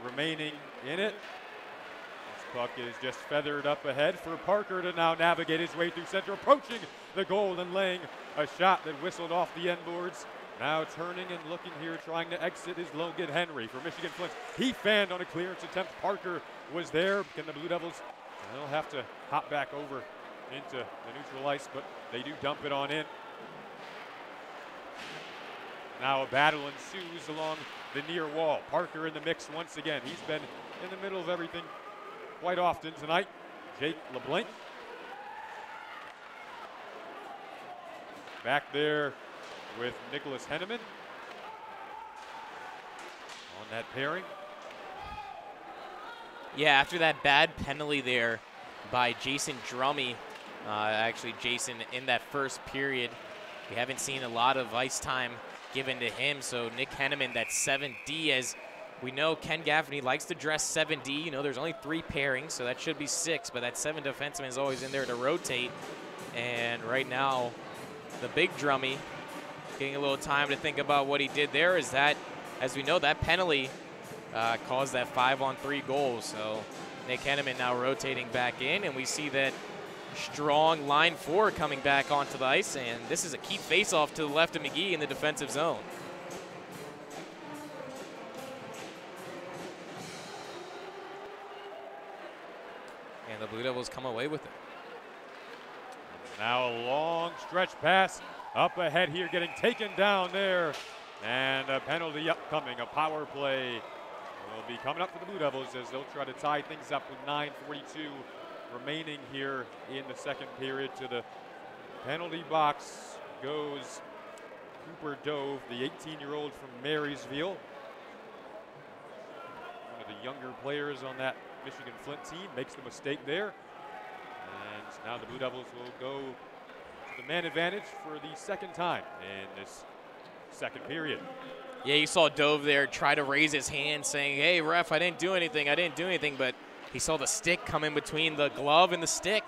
remaining in it. This puck is just feathered up ahead for Parker to now navigate his way through center, approaching the goal and laying a shot that whistled off the end boards. Now turning and looking here, trying to exit is Logan Henry for Michigan Flint. He fanned on a clearance attempt. Parker was there. Can the Blue Devils, they'll have to hop back over into the neutral ice, but they do dump it on in. Now a battle ensues along the near wall. Parker in the mix once again. He's been in the middle of everything quite often tonight. Jake LeBlanc. Back there with Nicholas Henneman on that pairing. Yeah, after that bad penalty there by Jason Drummy, actually Jason in that first period, we haven't seen a lot of ice time given to him. So Nick Henneman, that 7D, as we know Ken Gaffney likes to dress 7D. You know, there's only 3 pairings, so that should be 6, but that 7 defenseman is always in there to rotate. And right now, the big Drummy getting a little time to think about what he did there. Is that, as we know, that penalty caused that 5-on-3 goal. So Nick Henneman now rotating back in, and we see that strong line 4 coming back onto the ice, and this is a key face-off to the left of McGee in the defensive zone. And the Blue Devils come away with it. Now a long stretch pass up ahead here, getting taken down there. And a penalty upcoming, a power play will be coming up for the Blue Devils as they'll try to tie things up with 9:42 remaining here in the second period. To the penalty box goes Cooper Dove, the 18-year-old from Marysville. One of the younger players on that Michigan Flint team makes the mistake there. And now the Blue Devils will go to the man advantage for the second time in this second period. Yeah, you saw Dove there try to raise his hand saying, hey, ref, I didn't do anything, but he saw the stick come in between the glove and the stick.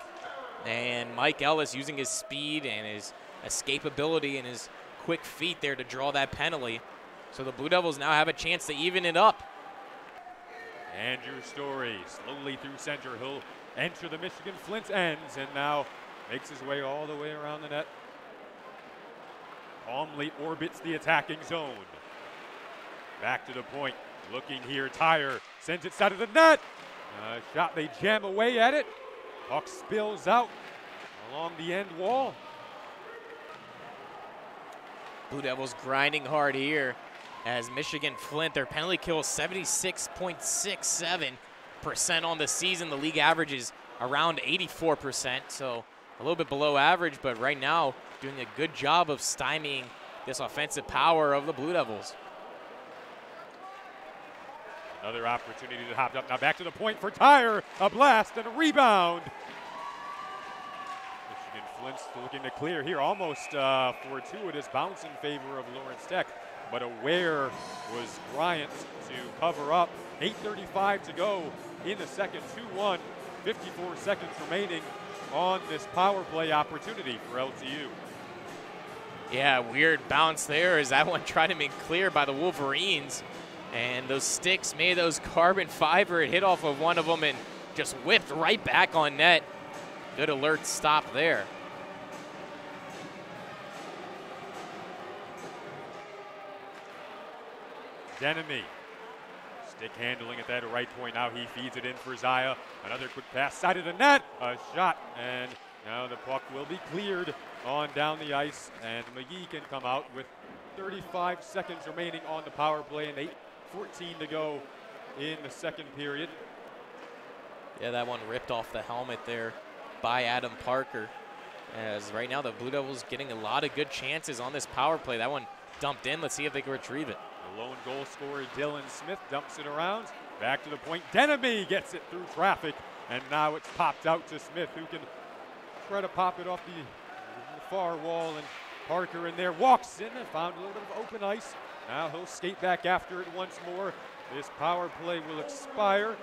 And Mike Ellis using his speed and his escapability and his quick feet there to draw that penalty. So the Blue Devils now have a chance to even it up. Andrew Story slowly through center. He'll enter the Michigan Flint ends and now makes his way all the way around the net. Calmly orbits the attacking zone. Back to the point. Looking here, Tyre sends it side of the net. Shot, they jam away at it. Puck spills out along the end wall. Blue Devils grinding hard here as Michigan Flint, their penalty kill is 76.67% on the season. The league average is around 84%, so a little bit below average, but right now doing a good job of stymieing this offensive power of the Blue Devils. Another opportunity to hop up. Now back to the point for Tyre. A blast and a rebound. Michigan Flint's looking to clear here. Almost fortuitous bounce in favor of Lawrence Tech, but aware was Bryant to cover up. 8:35 to go in the second. 2-1. 54 seconds remaining on this power play opportunity for LTU. Yeah, weird bounce there as that one tried to make clear by the Wolverines. And those sticks made those carbon fiber. It hit off of one of them and just whipped right back on net. Good alert stop there. Denemy. Stick handling at that right point. Now he feeds it in for Zaya. Another quick pass, side of the net. A shot, and now the puck will be cleared on down the ice, and McGee can come out with 35 seconds remaining on the power play and 8:14 to go in the second period. Yeah, that one ripped off the helmet there by Adam Parker. As right now the Blue Devils getting a lot of good chances on this power play. That one dumped in. Let's see if they can retrieve it. The lone goal scorer, Dylan Smith, dumps it around. Back to the point. Denemy gets it through traffic, and now it's popped out to Smith, who can try to pop it off the far wall, and Parker in there walks in and found a little bit of open ice. Now he'll skate back after it once more. This power play will expire.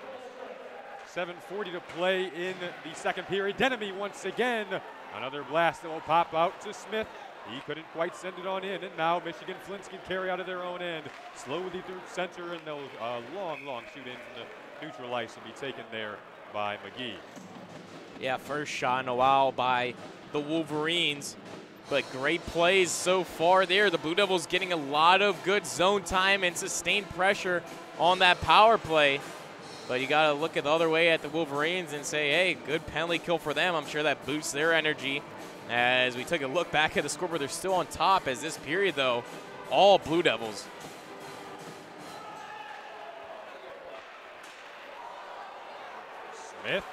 7:40 to play in the second period. Denemy once again. Another blast that will pop out to Smith. He couldn't quite send it on in, and now Michigan Flint can carry out of their own end. Slowly through center, and they'll long shoot in from the neutral ice will be taken there by McGee. Yeah, first shot in a while by the Wolverines, but great plays so far there. The Blue Devils getting a lot of good zone time and sustained pressure on that power play. But you got to look at the other way at the Wolverines and say, hey, good penalty kill for them. I'm sure that boosts their energy. As we took a look back at the scoreboard, they're still on top as this period, though, all Blue Devils. Smith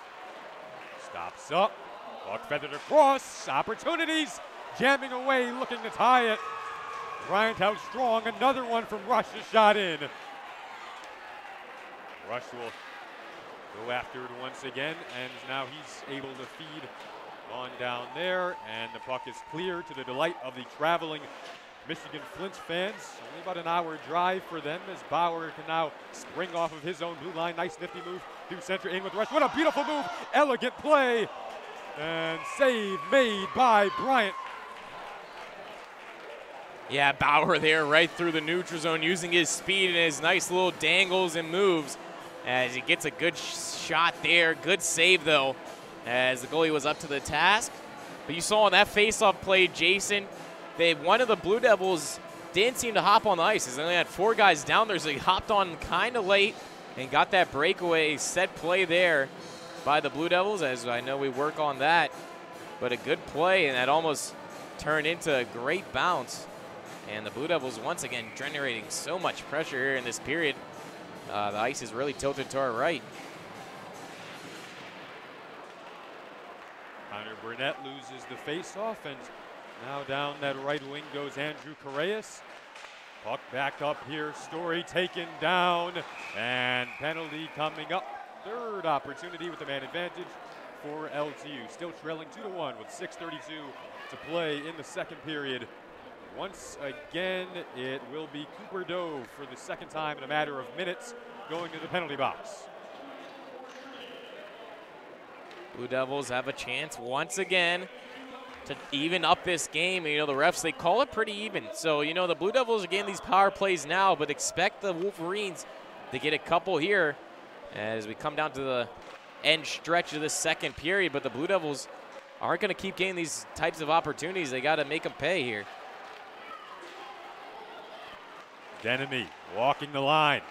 stops up. Puck feathered across. Opportunities. Jamming away, looking to tie it. Bryant out strong. Another one from Rush is shot in. Rush will go after it once again, and now he's able to feed on down there, and the puck is clear to the delight of the traveling Michigan Flint fans. Only about an hour drive for them as Bauer can now spring off of his own blue line. Nice nifty move through center in with Rush. What a beautiful move. Elegant play. And save made by Bryant. Yeah, Bauer there right through the neutral zone using his speed and his nice little dangles and moves as he gets a good shot there. Good save, though, as the goalie was up to the task. But you saw on that face-off play, Jason, one of the Blue Devils didn't seem to hop on the ice. They only had 4 guys down there, so he hopped on kind of late and got that breakaway set play there by the Blue Devils, as I know we work on that. But a good play, and that almost turned into a great bounce. And the Blue Devils, once again, generating so much pressure here in this period. The ice is really tilted to our right. Connor Burnett loses the face-off, and now down that right wing goes Andrew Correas. Puck back up here, Story taken down, and penalty coming up. Third opportunity with the man advantage for LTU. Still trailing 2-1 with 6:32 to play in the second period. Once again, it will be Cooper Dove for the second time in a matter of minutes going to the penalty box. Blue Devils have a chance once again to even up this game. You know, the refs, they call it pretty even. So, you know, the Blue Devils are getting these power plays now, but expect the Wolverines to get a couple here as we come down to the end stretch of the second period. But the Blue Devils aren't going to keep getting these types of opportunities. They got to make them pay here. Denemy walking the line.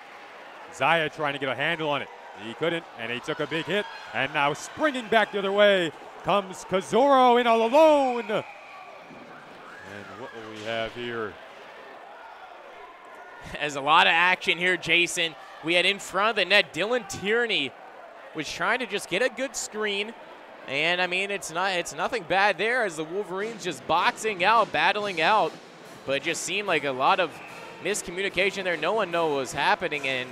Zaya trying to get a handle on it. He couldn't, and he took a big hit. And now springing back the other way comes Kazoro in all alone. And what will we have here? There's a lot of action here, Jason. We had in front of the net, Dylan Tierney was trying to just get a good screen. And I mean, it's nothing bad there as the Wolverines just boxing out, battling out. But it just seemed like a lot of miscommunication there. No one knew what was happening. And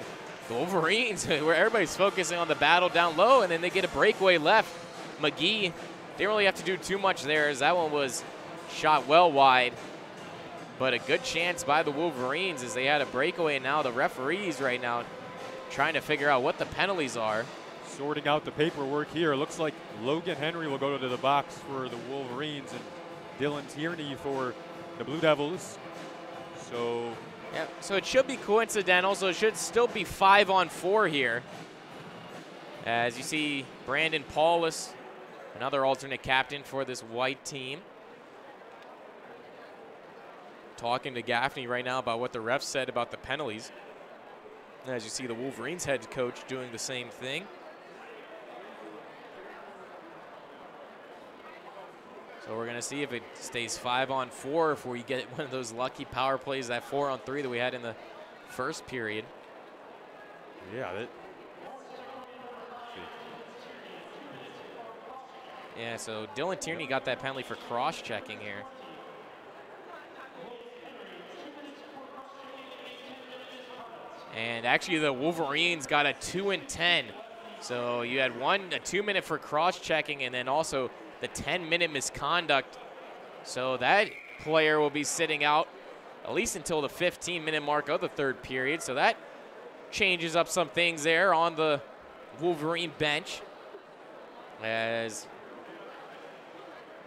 the Wolverines, where everybody's focusing on the battle down low, and then they get a breakaway left. McGee didn't really have to do too much there as that one was shot well wide. But a good chance by the Wolverines as they had a breakaway, and now the referees right now trying to figure out what the penalties are. Sorting out the paperwork here. Looks like Logan Henry will go to the box for the Wolverines and Dylan Tierney for the Blue Devils. So, yeah, so it should be coincidental, so it should still be 5-on-4 here. As you see, Brandon Paulus, another alternate captain for this white team, talking to Gaffney right now about what the refs said about the penalties. As you see, the Wolverines head coach doing the same thing. So we're going to see if it stays 5-on-4, or if we get one of those lucky power plays, that 4-on-3 that we had in the first period. Yeah, yeah, so Dylan Tierney got that penalty for cross-checking here. And actually the Wolverines got a 2-10. So you had a 2-minute for cross-checking, and then also the 10-minute misconduct. So that player will be sitting out at least until the 15-minute mark of the third period. So that changes up some things there on the Wolverine bench. As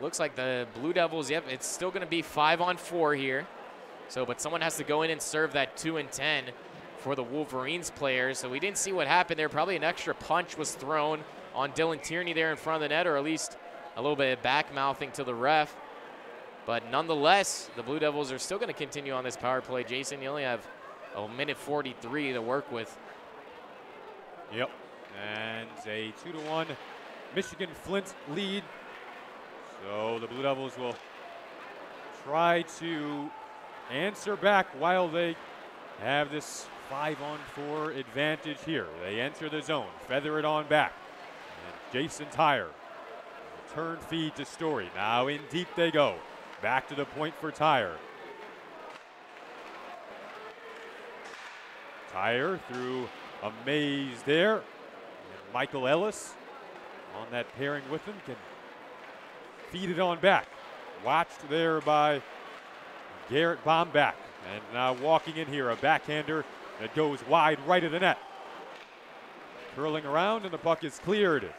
looks like the Blue Devils, yep, it's still going to be 5-on-4 here. So, but someone has to go in and serve that 2-10 for the Wolverines players. So we didn't see what happened there. Probably an extra punch was thrown on Dylan Tierney there in front of the net, or at least a little bit of back-mouthing to the ref. But nonetheless, the Blue Devils are still going to continue on this power play. Jason, you only have a minute 43 to work with. Yep, and a 2-1 Michigan Flint lead. So the Blue Devils will try to answer back while they have this 5-on-4 advantage here. They enter the zone, feather it on back. And Jason Tyre, turn feed to Story. Now in deep they go. Back to the point for Tyre. Tyre through a maze there. And Michael Ellis on that pairing with him can feed it on back. Watched there by Garrett Bombach. And now walking in here, a backhander that goes wide right of the net. Curling around, and the puck is cleared.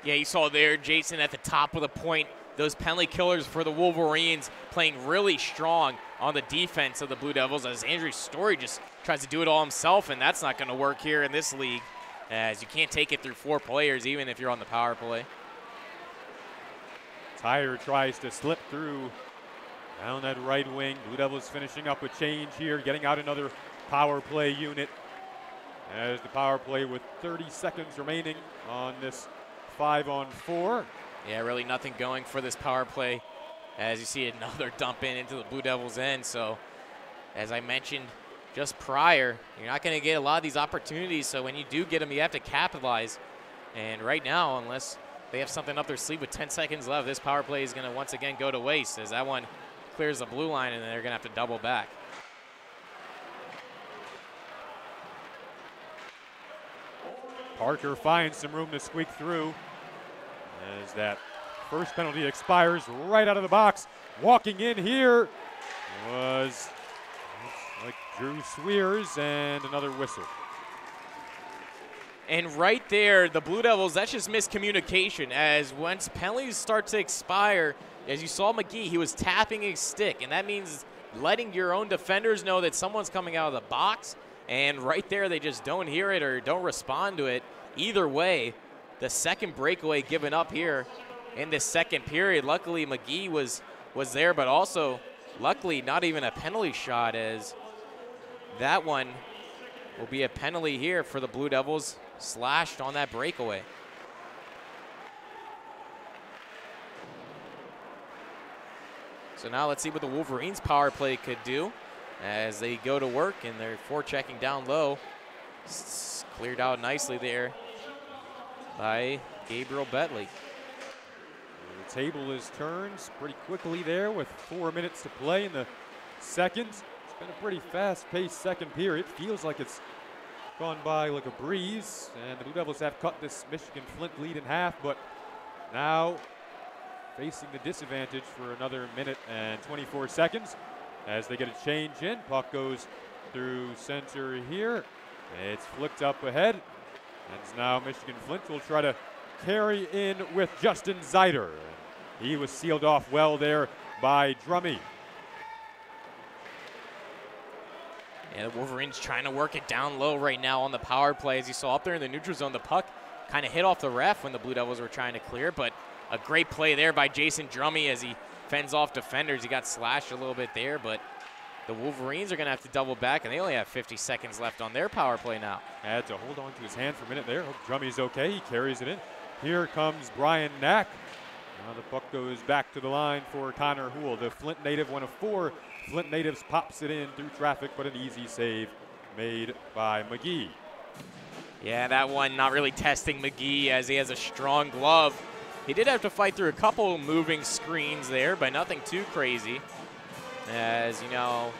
Yeah, you saw there, Jason, at the top of the point, those penalty killers for the Wolverines playing really strong on the defense of the Blue Devils, as Andrew Story just tries to do it all himself, and that's not going to work here in this league, as you can't take it through 4 players, even if you're on the power play. Tyre tries to slip through down that right wing. Blue Devils finishing up with change here, getting out another power play unit. As the power play with 30 seconds remaining on this 5-on-4. Yeah, really nothing going for this power play, as you see another dump in into the Blue Devils' end. So, as I mentioned just prior, you're not going to get a lot of these opportunities. So when you do get them, you have to capitalize. And right now, unless they have something up their sleeve with 10 seconds left, this power play is going to once again go to waste, as that one clears the blue line, and they're going to have to double back. Parker finds some room to squeak through as that first penalty expires right out of the box. Walking in here was like Drew Swears, and another whistle. And right there, the Blue Devils, that's just miscommunication, as once penalties start to expire, as you saw McGee, he was tapping his stick, and that means letting your own defenders know that someone's coming out of the box, and right there they just don't hear it or don't respond to it. Either way, the second breakaway given up here in this second period. Luckily, McGee was there, but also luckily not even a penalty shot, as that one will be a penalty here for the Blue Devils, slashed on that breakaway. So now let's see what the Wolverines power play could do, as they go to work, and they're forechecking down low. Cleared out nicely there by Gabriel Betley. The table is turned pretty quickly there with 4 minutes to play in the second. It's been a pretty fast-paced second period. Feels like it's gone by like a breeze, and the Blue Devils have cut this Michigan Flint lead in half, but now facing the disadvantage for another minute and 24 seconds as they get a change in. Puck goes through center here. It's flicked up ahead, and now Michigan Flint will try to carry in with Justin Zeider. He was sealed off well there by Drummy. Yeah, the Wolverines trying to work it down low right now on the power play. As you saw up there in the neutral zone, the puck kind of hit off the ref when the Blue Devils were trying to clear, but a great play there by Jason Drummy as he fends off defenders. He got slashed a little bit there, but the Wolverines are going to have to double back, and they only have 50 seconds left on their power play now. Had to hold on to his hand for a minute there. Hope Drummy's okay. He carries it in. Here comes Brian Knack. Now the puck goes back to the line for Connor Houle. The Flint native, one of 4 Flint natives, pops it in through traffic, but an easy save made by McGee. Yeah, that one not really testing McGee as he has a strong glove. He did have to fight through a couple moving screens there, but nothing too crazy. As you know,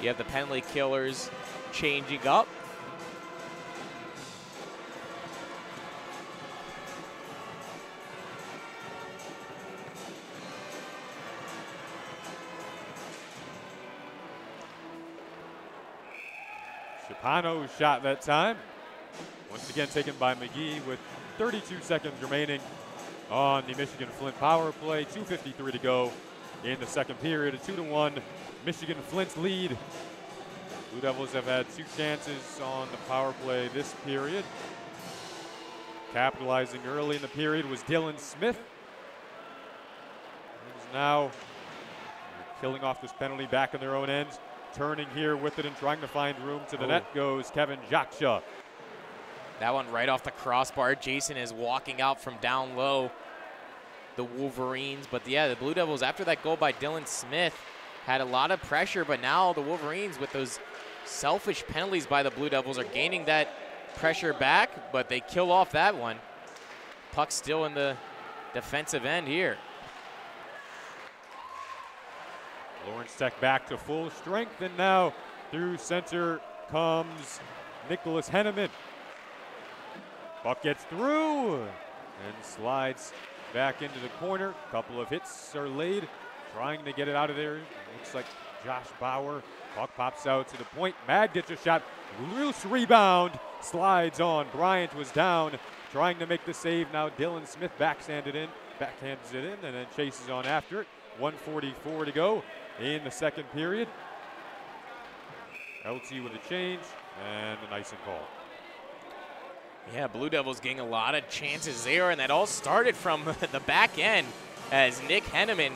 you have the penalty killers changing up. Shapano's shot that time. Once again taken by McGee with 32 seconds remaining on the Michigan Flint power play. 2:53 to go in the second period. A 2-1 Michigan Flint's lead. Blue Devils have had 2 chances on the power play this period. Capitalizing early in the period was Dylan Smith. He's now killing off this penalty back in their own end. Turning here with it and trying to find room to the net goes Kevin Jaksha. That one right off the crossbar. Jason is walking out from down low, the Wolverines. But yeah, the Blue Devils, after that goal by Dylan Smith, had a lot of pressure. But now the Wolverines, with those selfish penalties by the Blue Devils, are gaining that pressure back. But they kill off that one. Puck still in the defensive end here. Lawrence Tech back to full strength, and now through center comes Nicholas Henneman. Puck gets through and slides back into the corner. Couple of hits are laid, trying to get it out of there. Looks like Josh Bauer. Puck pops out to the point. Mag gets a shot. Loose rebound. Slides on. Bryant was down, trying to make the save. Now Dylan Smith backhands it in, and then chases on after it. 1:44 to go in the second period. LTU with a change and an icing call. Yeah, Blue Devils getting a lot of chances there, and that all started from the back end as Nick Henneman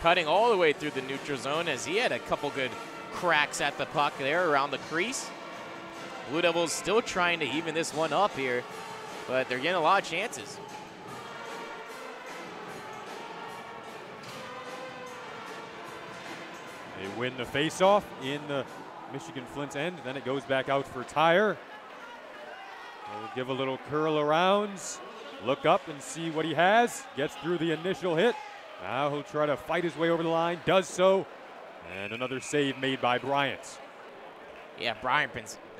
cutting all the way through the neutral zone as he had a couple good cracks at the puck there around the crease. Blue Devils still trying to even this one up here, but they're getting a lot of chances. They win the faceoff in the Michigan Flint's end. Then it goes back out for Tyre. He'll give a little curl arounds, look up and see what he has. Gets through the initial hit. Now he'll try to fight his way over the line. Does so. And another save made by Bryant. Yeah, Bryant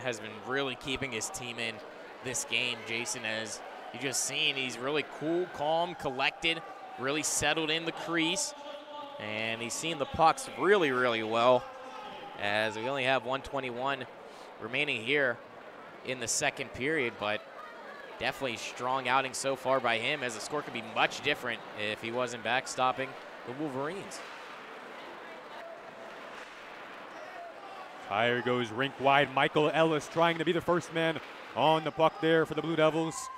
has been really keeping his team in this game, Jason, as you just seen. He's really cool, calm, collected, really settled in the crease. And he's seen the pucks really, really well, as we only have 1:21 remaining here in the second period, but definitely strong outing so far by him, as the score could be much different if he wasn't backstopping the Wolverines. Tyre goes rink wide. Michael Ellis trying to be the first man on the puck there for the Blue Devils.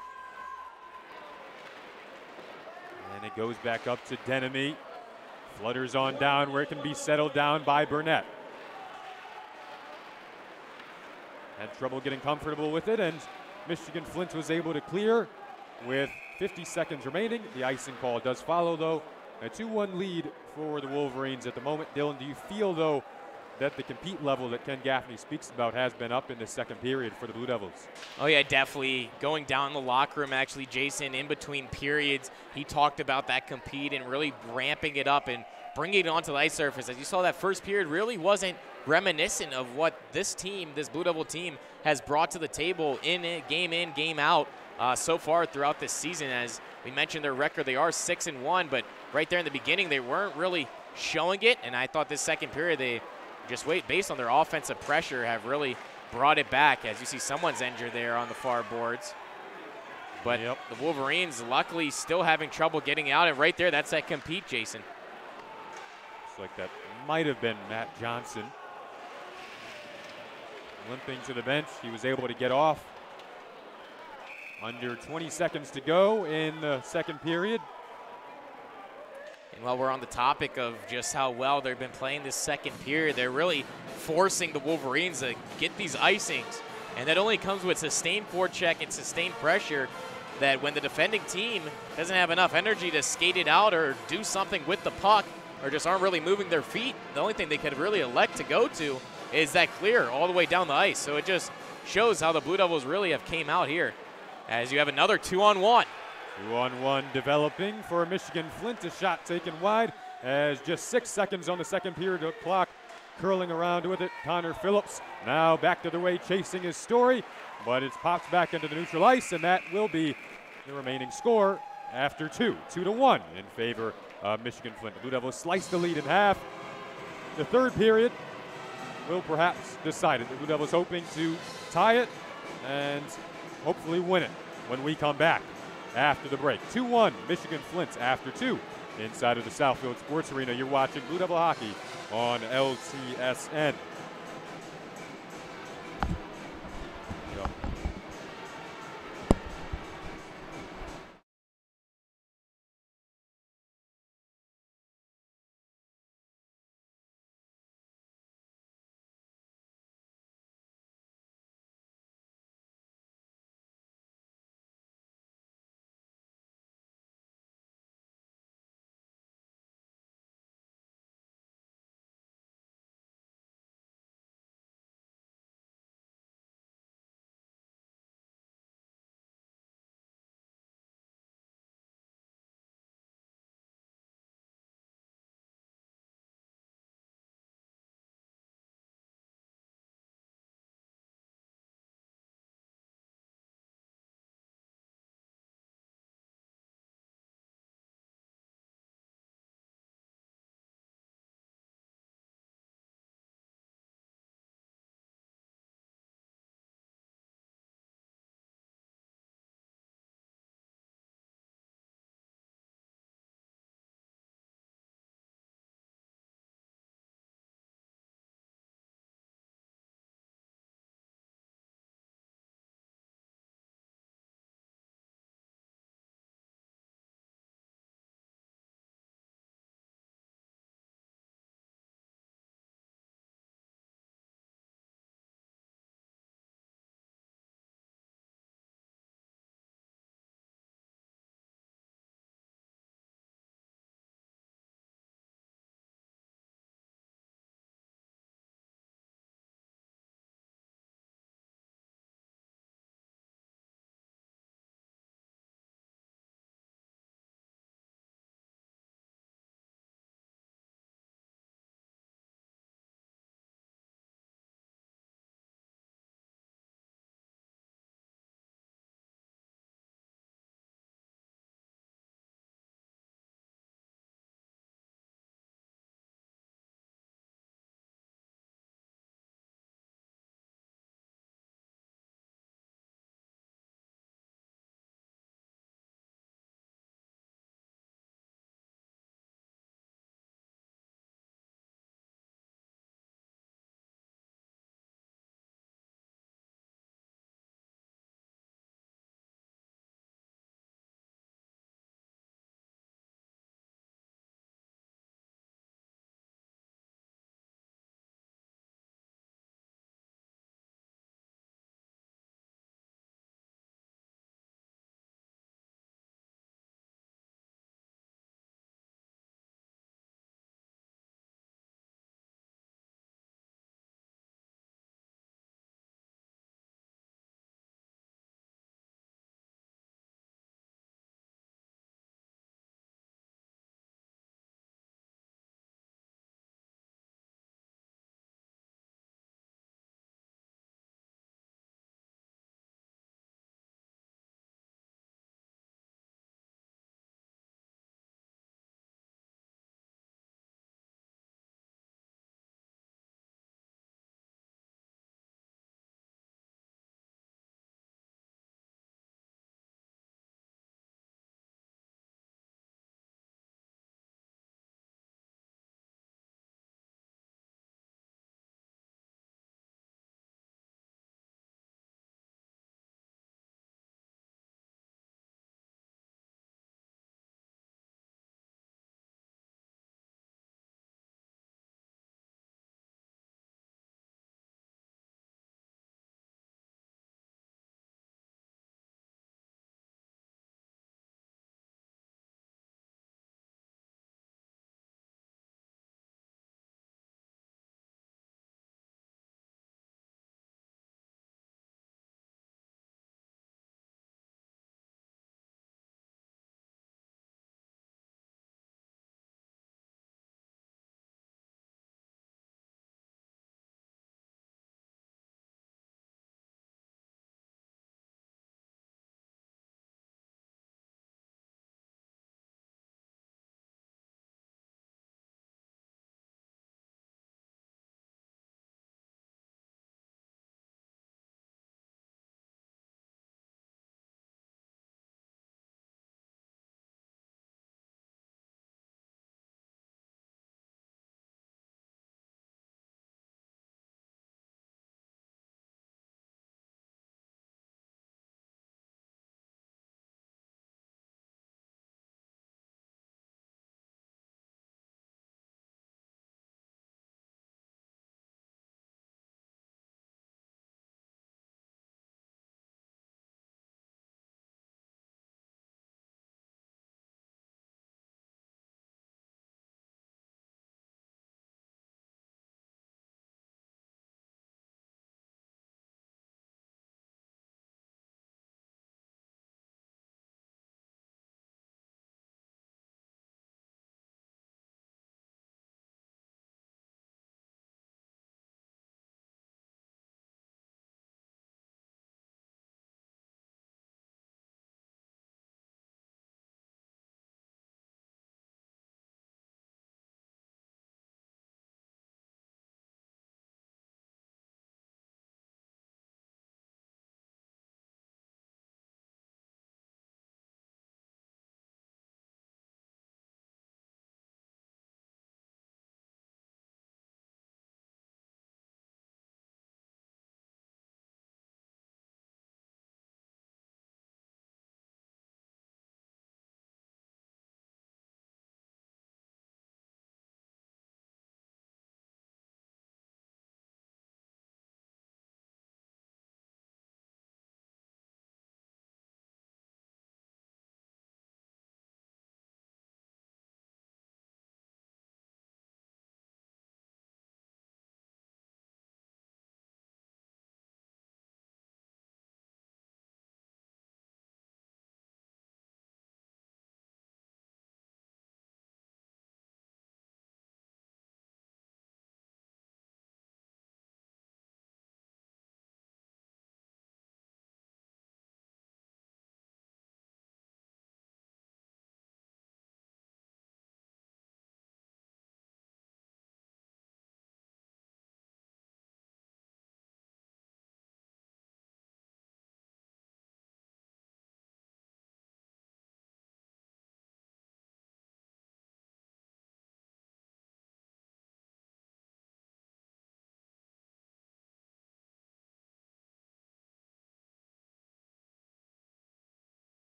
And it goes back up to Denemy. Flutters on down where it can be settled down by Burnett. Had trouble getting comfortable with it, and Michigan Flint was able to clear with 50 seconds remaining. The icing call does follow, though. A 2-1 lead for the Wolverines at the moment. Dylan, do you feel, though, that the compete level that Ken Gaffney speaks about has been up in the second period for the Blue Devils. Oh, yeah, definitely. Going down in the locker room, actually, Jason, in between periods, he talked about that compete and really ramping it up and bringing it onto the ice surface. As you saw, that first period really wasn't reminiscent of what this team, this Blue Devil team, has brought to the table in, game out so far throughout this season. As we mentioned their record, they are 6-1, but right there in the beginning, they weren't really showing it. And I thought this second period, they just based on their offensive pressure, have really brought it back. As you see, someone's injured there on the far boards. But the Wolverines luckily still having trouble getting out. And right there, that's that compete, Jason. Looks like that might have been Matt Johnson. Limping to the bench. He was able to get off. Under 20 seconds to go in the second period. And while we're on the topic of just how well they've been playing this second period, they're really forcing the Wolverines to get these icings. And that only comes with sustained forecheck and sustained pressure, that when the defending team doesn't have enough energy to skate it out or do something with the puck or just aren't really moving their feet, the only thing they could really elect to go to is that clear all the way down the ice. So it just shows how the Blue Devils really have came out here, as you have another 2-on-1. 2-on-1 developing for Michigan Flint. A shot taken wide as just 6 seconds on the second period of clock. Curling around with it, Connor Phillips now back to the way, chasing his story, but it pops back into the neutral ice, and that will be the remaining score after 2-1 in favor of Michigan Flint. The Blue Devils sliced the lead in half. The third period will perhaps decide it. The Blue Devils hoping to tie it and hopefully win it when we come back after the break. 2-1 Michigan Flint after 2 inside of the Southfield Sports Arena. You're watching Blue Devil Hockey on LTSN.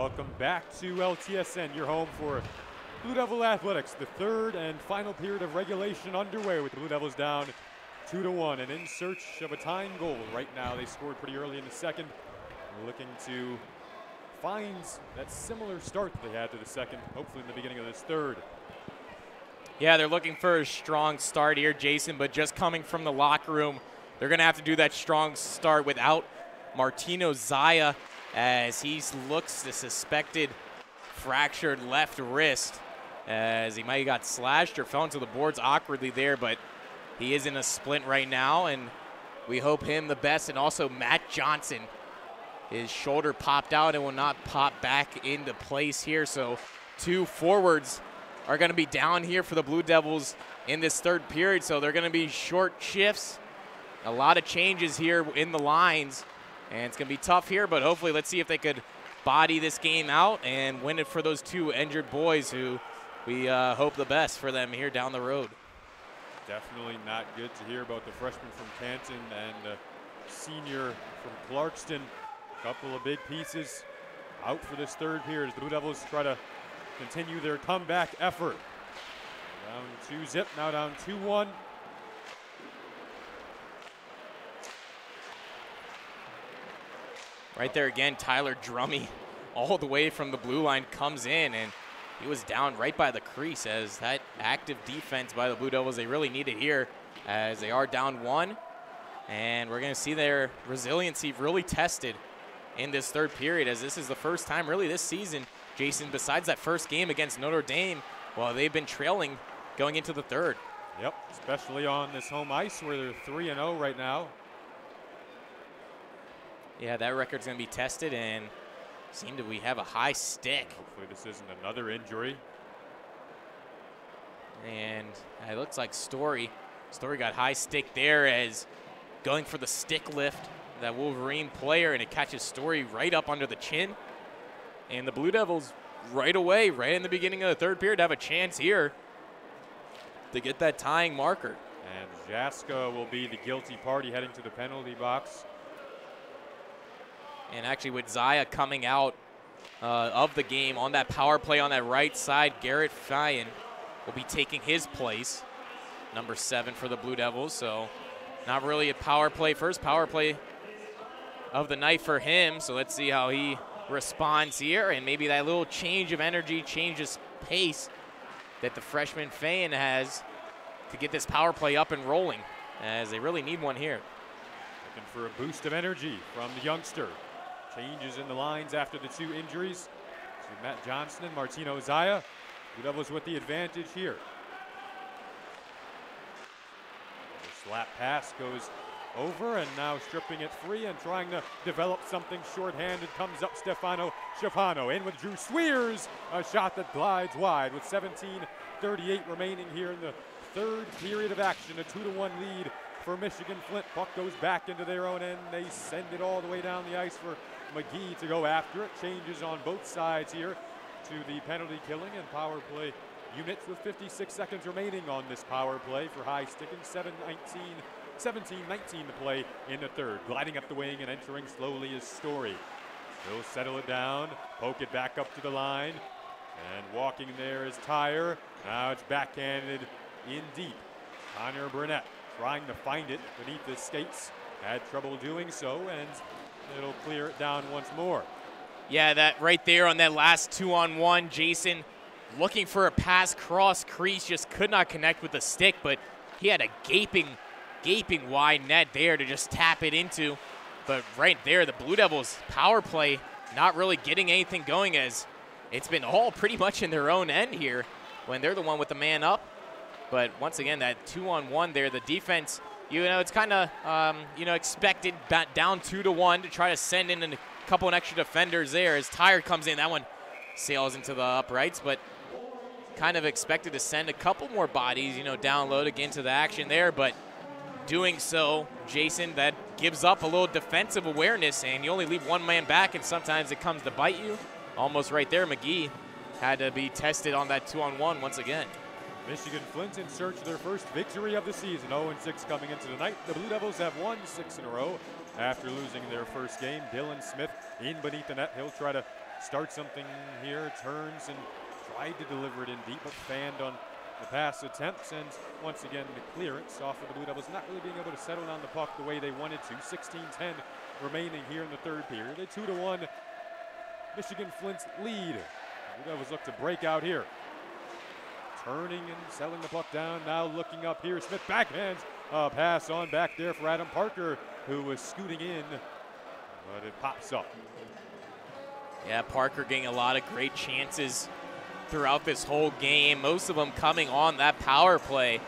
Welcome back to LTSN, your home for Blue Devil Athletics. The third and final period of regulation underway with the Blue Devils down 2-1 and in search of a tying goal. Right now they scored pretty early in the second. We're looking to find that similar start that they had to the second, hopefully in the beginning of this third. Yeah, they're looking for a strong start here, Jason, but just coming from the locker room, they're going to have to do that strong start without Martino Zaya, as he looks the suspected fractured left wrist, as he might have got slashed or fell into the boards awkwardly there, but he is in a splint right now, and we hope him the best. And also Matt Johnson, his shoulder popped out and will not pop back into place here, so two forwards are going to be down here for the Blue Devils in this third period, so they're going to be short shifts, a lot of changes here in the lines. And it's going to be tough here, but hopefully let's see if they could body this game out and win it for those two injured boys who we hope the best for them here down the road. Definitely not good to hear about the freshman from Canton and senior from Clarkston. A couple of big pieces out for this third period as the Blue Devils try to continue their comeback effort. Down 2-0, now down 2-1. Right there again, Tyler Drummy all the way from the blue line comes in, and he was down right by the crease, as that active defense by the Blue Devils they really need it here, as they are down 1. And we're going to see their resiliency really tested in this third period, as this is the first time really this season, Jason, besides that first game against Notre Dame, well, they've been trailing going into the third. Yep, especially on this home ice where they're 3-0 right now. Yeah, that record's going to be tested, and seem to we have a high stick. Hopefully this isn't another injury. And it looks like Story got high stick there, as going for the stick lift, that Wolverine player, and it catches Story right up under the chin. And the Blue Devils right away, right in the beginning of the third period, have a chance here to get that tying marker. And Jaska will be the guilty party heading to the penalty box. And actually with Zaya coming out of the game on that power play on that right side, Garrett Fyan will be taking his place, number 7 for the Blue Devils. So not really a power play, first power play of the night for him. So let's see how he responds here, and maybe that little change of energy, change of pace that the freshman Fyan has to get this power play up and rolling, as they really need one here. Looking for a boost of energy from the youngster. Changes in the lines after the two injuries to Matt Johnson and Martino Zaya. Blue Devils with the advantage here. The slap pass goes over, and now stripping it free and trying to develop something shorthanded comes up Stefano Schifano. In with Drew Swears, a shot that glides wide with 17:38 remaining here in the third period of action. A 2-1 lead for Michigan Flint. Puck goes back into their own end. They send it all the way down the ice for McGee to go after it. Changes on both sides here to the penalty killing and power play units with 56 seconds remaining on this power play for high sticking. 17-19 to play in the third. Gliding up the wing and entering slowly is Story. He'll settle it down, poke it back up to the line, and walking there is Tyre. Now it's backhanded in deep. Connor Burnett trying to find it beneath his skates. Had trouble doing so, and it'll clear it down once more. Yeah, that right there on that last 2-on-1, Jason looking for a pass cross crease, just could not connect with the stick, but he had a gaping wide net there to just tap it into. But right there, the Blue Devils power play not really getting anything going, as it's been all pretty much in their own end here when they're the one with the man up. But once again, that 2-on-1 there, the defense, it's kind of, expected down 2-1 to try to send in a couple of extra defenders there. As Tyre comes in, that one sails into the uprights, but kind of expected to send a couple more bodies, down low to get into the action there. But doing so, Jason, that gives up a little defensive awareness, and you only leave one man back, and sometimes it comes to bite you. Almost right there, McGee had to be tested on that 2-on-1 once again. Michigan Flint in search of their first victory of the season. 0-6 coming into the night. The Blue Devils have won 6 in a row after losing their first game. Dylan Smith in beneath the net. He'll try to start something here, turns and tried to deliver it in deep, but fanned on the pass attempts, and once again the clearance off of the Blue Devils, not really being able to settle down the puck the way they wanted to. 16-10 remaining here in the third period. A 2-1 Michigan Flint lead. The Blue Devils look to break out here. Turning and settling the puck down, now looking up here. Smith backhands, pass on back there for Adam Parker, who was scooting in, but it pops up. Yeah, Parker getting a lot of great chances throughout this whole game, most of them coming on that power play.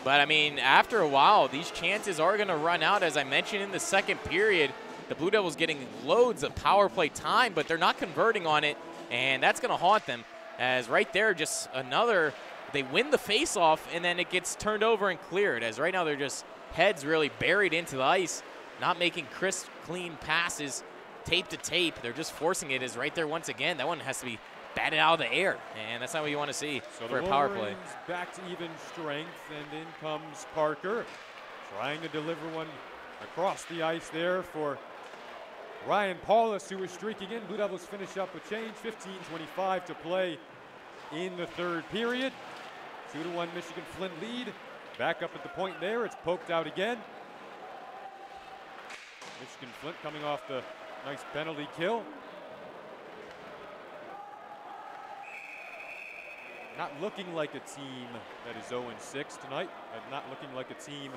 But I mean, after a while, these chances are going to run out. As I mentioned in the second period, the Blue Devils getting loads of power play time, but they're not converting on it, and that's going to haunt them. As right there, just another, they win the face-off, and then it gets turned over and cleared. As right now, they're just heads really buried into the ice, not making crisp, clean passes, tape to tape. They're just forcing it. Is right there once again. That one has to be batted out of the air, and that's not what you want to see for a power play. Back to even strength, and in comes Parker, trying to deliver one across the ice there for Ryan Paulus, who was streaking in. Blue Devils finish up a change, 15:25 to play in the third period. 2-1 Michigan Flint lead. Back up at the point there, it's poked out again. Michigan Flint coming off the nice penalty kill. Not looking like a team that is 0-6 tonight, and not looking like a team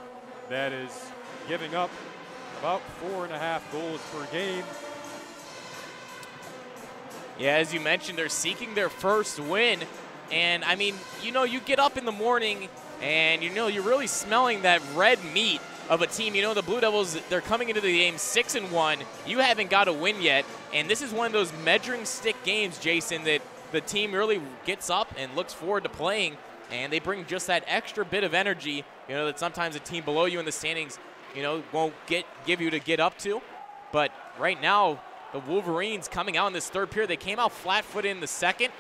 that is giving up about 4.5 goals per game. Yeah, as you mentioned, they're seeking their first win. And I mean, you know, you get up in the morning and you know you're really smelling that red meat of a team. You know, the Blue Devils, they're coming into the game 6-1. You haven't got a win yet. And this is one of those measuring stick games, Jason, that the team really gets up and looks forward to playing, and they bring just that extra bit of energy, you know, that sometimes a team below you in the standings, you know, won't give you to get up to. But right now, the Wolverines coming out in this third period, they came out flat-footed in the second,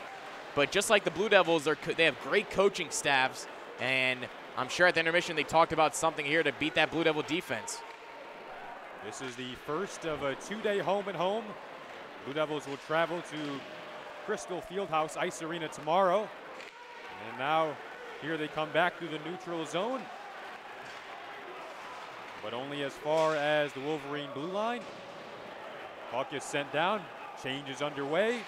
but just like the Blue Devils, they have great coaching staffs, and I'm sure at the intermission they talked about something here to beat that Blue Devil defense. This is the first of a two-day home-and-home. Blue Devils will travel to Crystal Fieldhouse Ice Arena tomorrow. And now here they come back through the neutral zone, but only as far as the Wolverine blue line. Puck is sent down, change is underway.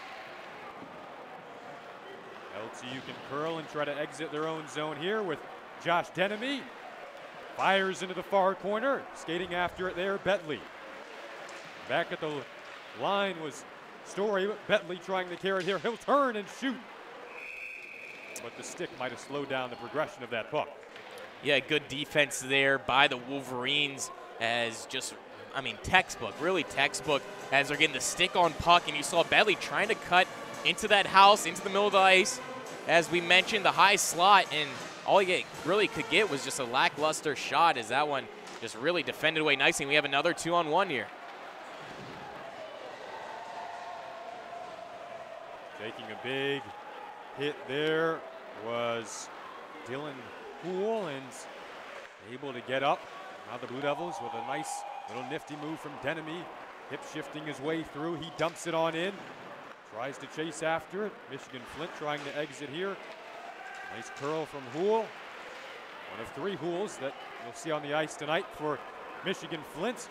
LTU can curl and try to exit their own zone here with Josh Denemy. Fires into the far corner, skating after it there, Bentley. Back at the line was Story, but Bentley trying to carry it here. He'll turn and shoot. But the stick might have slowed down the progression of that puck. Yeah, good defense there by the Wolverines, as just, I mean, textbook, really textbook, as they're getting the stick on puck, and you saw Bentley trying to cut into that house, into the middle of the ice. As we mentioned, the high slot, and all he really could get was just a lackluster shot, as that one just really defended away nicely. We have another 2-on-1 here. Taking a big hit there was Dylan Poole, and able to get up. Now the Blue Devils with a nice little nifty move from Denemy. Hip shifting his way through. He dumps it on in. Tries to chase after it. Michigan Flint trying to exit here. Nice curl from Hoole. One of 3 Hools that you'll see on the ice tonight for Michigan Flint.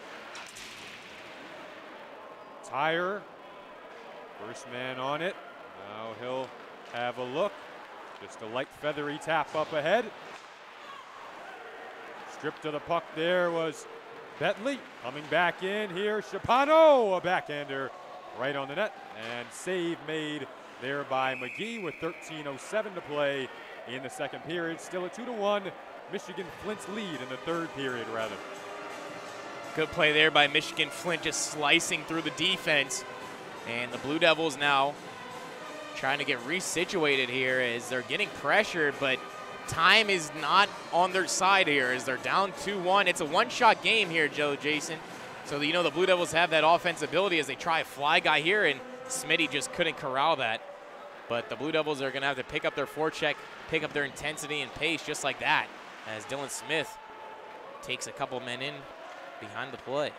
Tyre, first man on it. Now he'll have a look. Just a light feathery tap up ahead. Stripped of the puck there was Bentley. Coming back in here, Shapano, a backhander right on the net. And save made there by McGee with 13:07 to play in the second period. Still a 2-1 Michigan Flint's lead in the third period, rather. Good play there by Michigan Flint, just slicing through the defense. And the Blue Devils now trying to get resituated here as they're getting pressured, but time is not on their side here as they're down 2-1. It's a one-shot game here, Jason. So, you know, the Blue Devils have that offensibility as they try a fly guy here, and Smitty just couldn't corral that. But the Blue Devils are going to have to pick up their forecheck, pick up their intensity and pace just like that, as Dylan Smith takes a couple men in behind the play.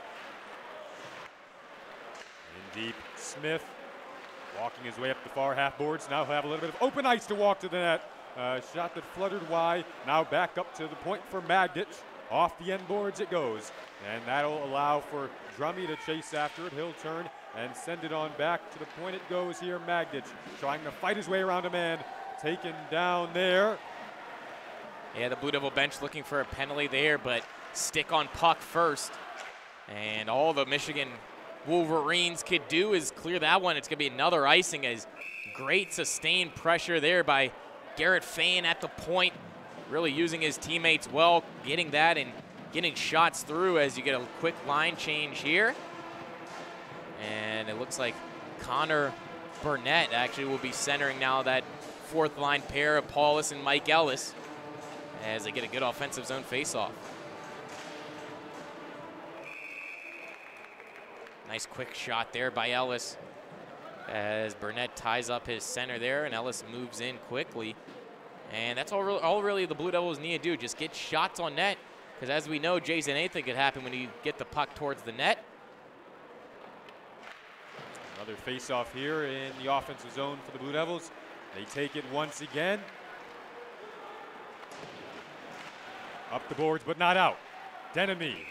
In deep, Smith Walking his way up the far half boards. Now have a little bit of open ice to walk to the net. Shot that fluttered wide. Now back up to the point for Magdic. Off the end boards it goes. And that'll allow for Drummy to chase after it. He'll turn and send it on back to the point it goes here. Magdic trying to fight his way around a man. Taken down there. Yeah, the Blue Devil bench looking for a penalty there, but stick on puck first. And all the Michigan Wolverines could do is clear that one. It's going to be another icing as great sustained pressure there by Garrett Fain at the point, really using his teammates well, getting that and getting shots through as you get a quick line change here. And it looks like Connor Burnett actually will be centering now that fourth line pair of Paulus and Mike Ellis as they get a good offensive zone faceoff. Nice quick shot there by Ellis as Burnett ties up his center there and Ellis moves in quickly. And that's all really the Blue Devils need to do, just get shots on net, because as we know, Jason, anything could happen when you get the puck towards the net. Another face-off here in the offensive zone for the Blue Devils. They take it once again. Up the boards, but not out. Denemy.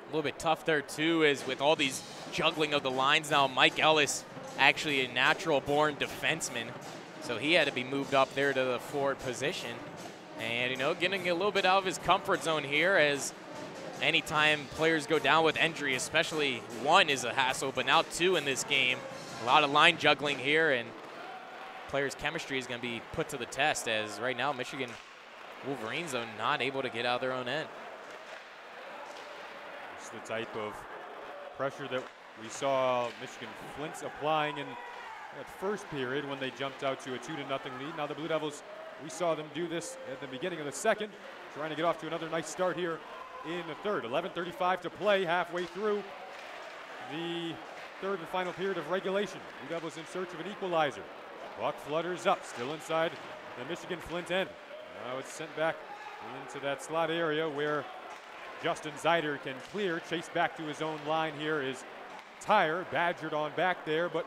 A little bit tough there, too, is with all these juggling of the lines now, Mike Ellis, actually a natural-born defenseman, so he had to be moved up there to the forward position. And, you know, getting a little bit out of his comfort zone here as anytime players go down with injury, especially one is a hassle, but now two in this game. A lot of line juggling here, and players' chemistry is going to be put to the test as right now Michigan Wolverines are not able to get out of their own end. It's the type of pressure that we saw Michigan Flint applying in that first period when they jumped out to a 2-0 lead. Now the Blue Devils, we saw them do this at the beginning of the second, trying to get off to another nice start here in the third. 11:35 to play, halfway through the third and final period of regulation. Blue Devils in search of an equalizer. Puck flutters up, still inside the Michigan Flint end. Now it's sent back into that slot area where Justin Zeider can clear. Chase back to his own line here is Tyre, badgered on back there, but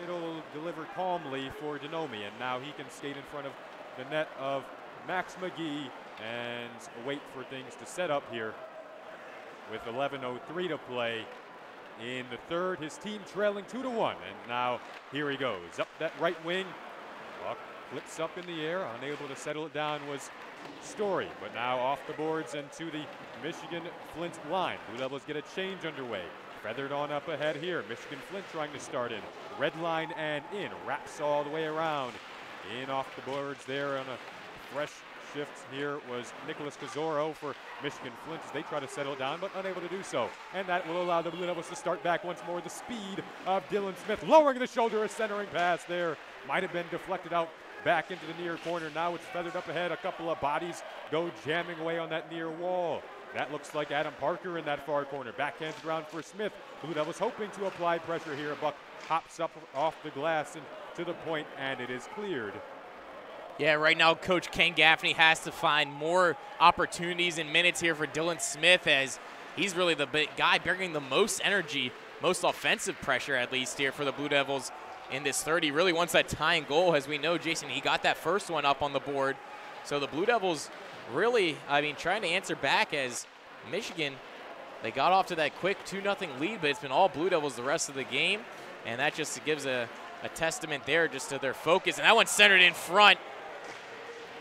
it'll deliver calmly for Denomi, and now he can skate in front of the net of Max McGee and wait for things to set up here with 11:03 to play in the third. His team trailing 2-1, and now here he goes up that right wing. Puck flips up in the air, unable to settle it down was Story, but now off the boards and to the Michigan Flint line. Blue Devils get a change underway. Feathered on up ahead here. Michigan Flint trying to start in. Red line and in. Wraps all the way around. In off the boards there on a fresh shift here was Nicholas Cazzoro for Michigan Flint as they try to settle it down, but unable to do so. And that will allow the Blue Devils to start back once more. The speed of Dylan Smith lowering the shoulder, a centering pass there. Might have been deflected out back into the near corner. Now it's feathered up ahead. A couple of bodies go jamming away on that near wall. That looks like Adam Parker in that far corner. Backhanded around for Smith. Blue Devils hoping to apply pressure here. Buck hops up off the glass and to the point, and it is cleared. Yeah, right now Coach Ken Gaffney has to find more opportunities and minutes here for Dylan Smith as he's really the big guy bringing the most energy, most offensive pressure at least here for the Blue Devils in this third. He really wants that tying goal. As we know, Jason, he got that first one up on the board. So the Blue Devils really, trying to answer back as Michigan, they got off to that quick 2-0 lead, but it's been all Blue Devils the rest of the game, and that just gives a testament there just to their focus. And that one's centered in front,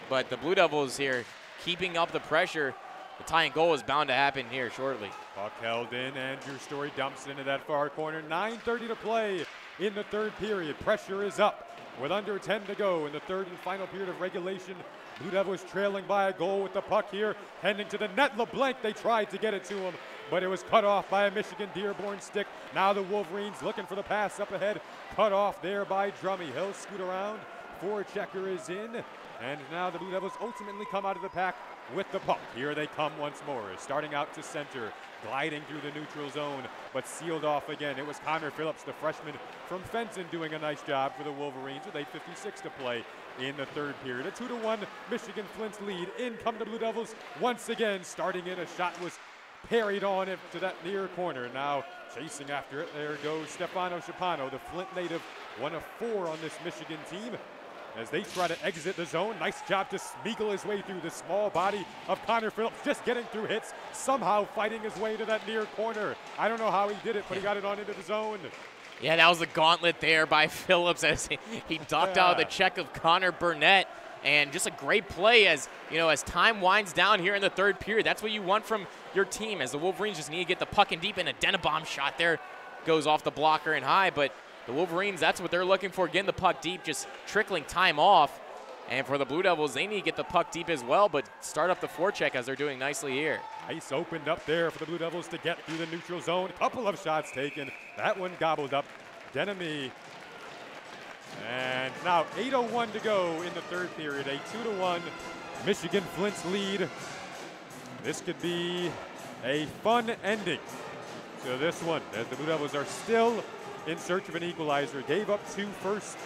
but the Blue Devils here keeping up the pressure. The tying goal is bound to happen here shortly. Puck held in, Andrew Story dumps into that far corner. 9:30 to play in the third period. Pressure is up with under 10 to go in the third and final period of regulation. Blue Devils trailing by a goal with the puck here, heading to the net. LeBlanc, they tried to get it to him, but it was cut off by a Michigan Dearborn stick. Now the Wolverines looking for the pass up ahead. Cut off there by Drummy. He'll scoot around. Forechecker is in, and now the Blue Devils ultimately come out of the pack with the puck. Here they come once more, starting out to center, gliding through the neutral zone, but sealed off again. It was Connor Phillips, the freshman from Fenton, doing a nice job for the Wolverines with 8:56 to play in the third period. A 2-1 Michigan Flint lead. In come the Blue Devils once again, starting in. A shot was parried on it to that near corner. Now chasing after it, there goes Stefano Schipano, the Flint native, 1 of 4 on this Michigan team. As they try to exit the zone, nice job to smeagol his way through the small body of Connor Phillips, just getting through hits, somehow fighting his way to that near corner. I don't know how he did it, but he got it on into the zone. Yeah, that was a gauntlet there by Phillips as he ducked out of the check of Connor Burnett. And just a great play as, you know, as time winds down here in the third period. That's what you want from your team, as the Wolverines just need to get the puck in deep, and a Denenbaum shot there goes off the blocker and high. But the Wolverines, that's what they're looking for, getting the puck deep, just trickling time off. And for the Blue Devils, they need to get the puck deep as well, but start up the forecheck as they're doing nicely here. Ice opened up there for the Blue Devils to get through the neutral zone. Couple of shots taken. That one gobbled up. Denemy. And now 8:01 to go in the third period. A 2-1 Michigan Flint's lead. This could be a fun ending to this one, as the Blue Devils are still in search of an equalizer. Gave up 2 first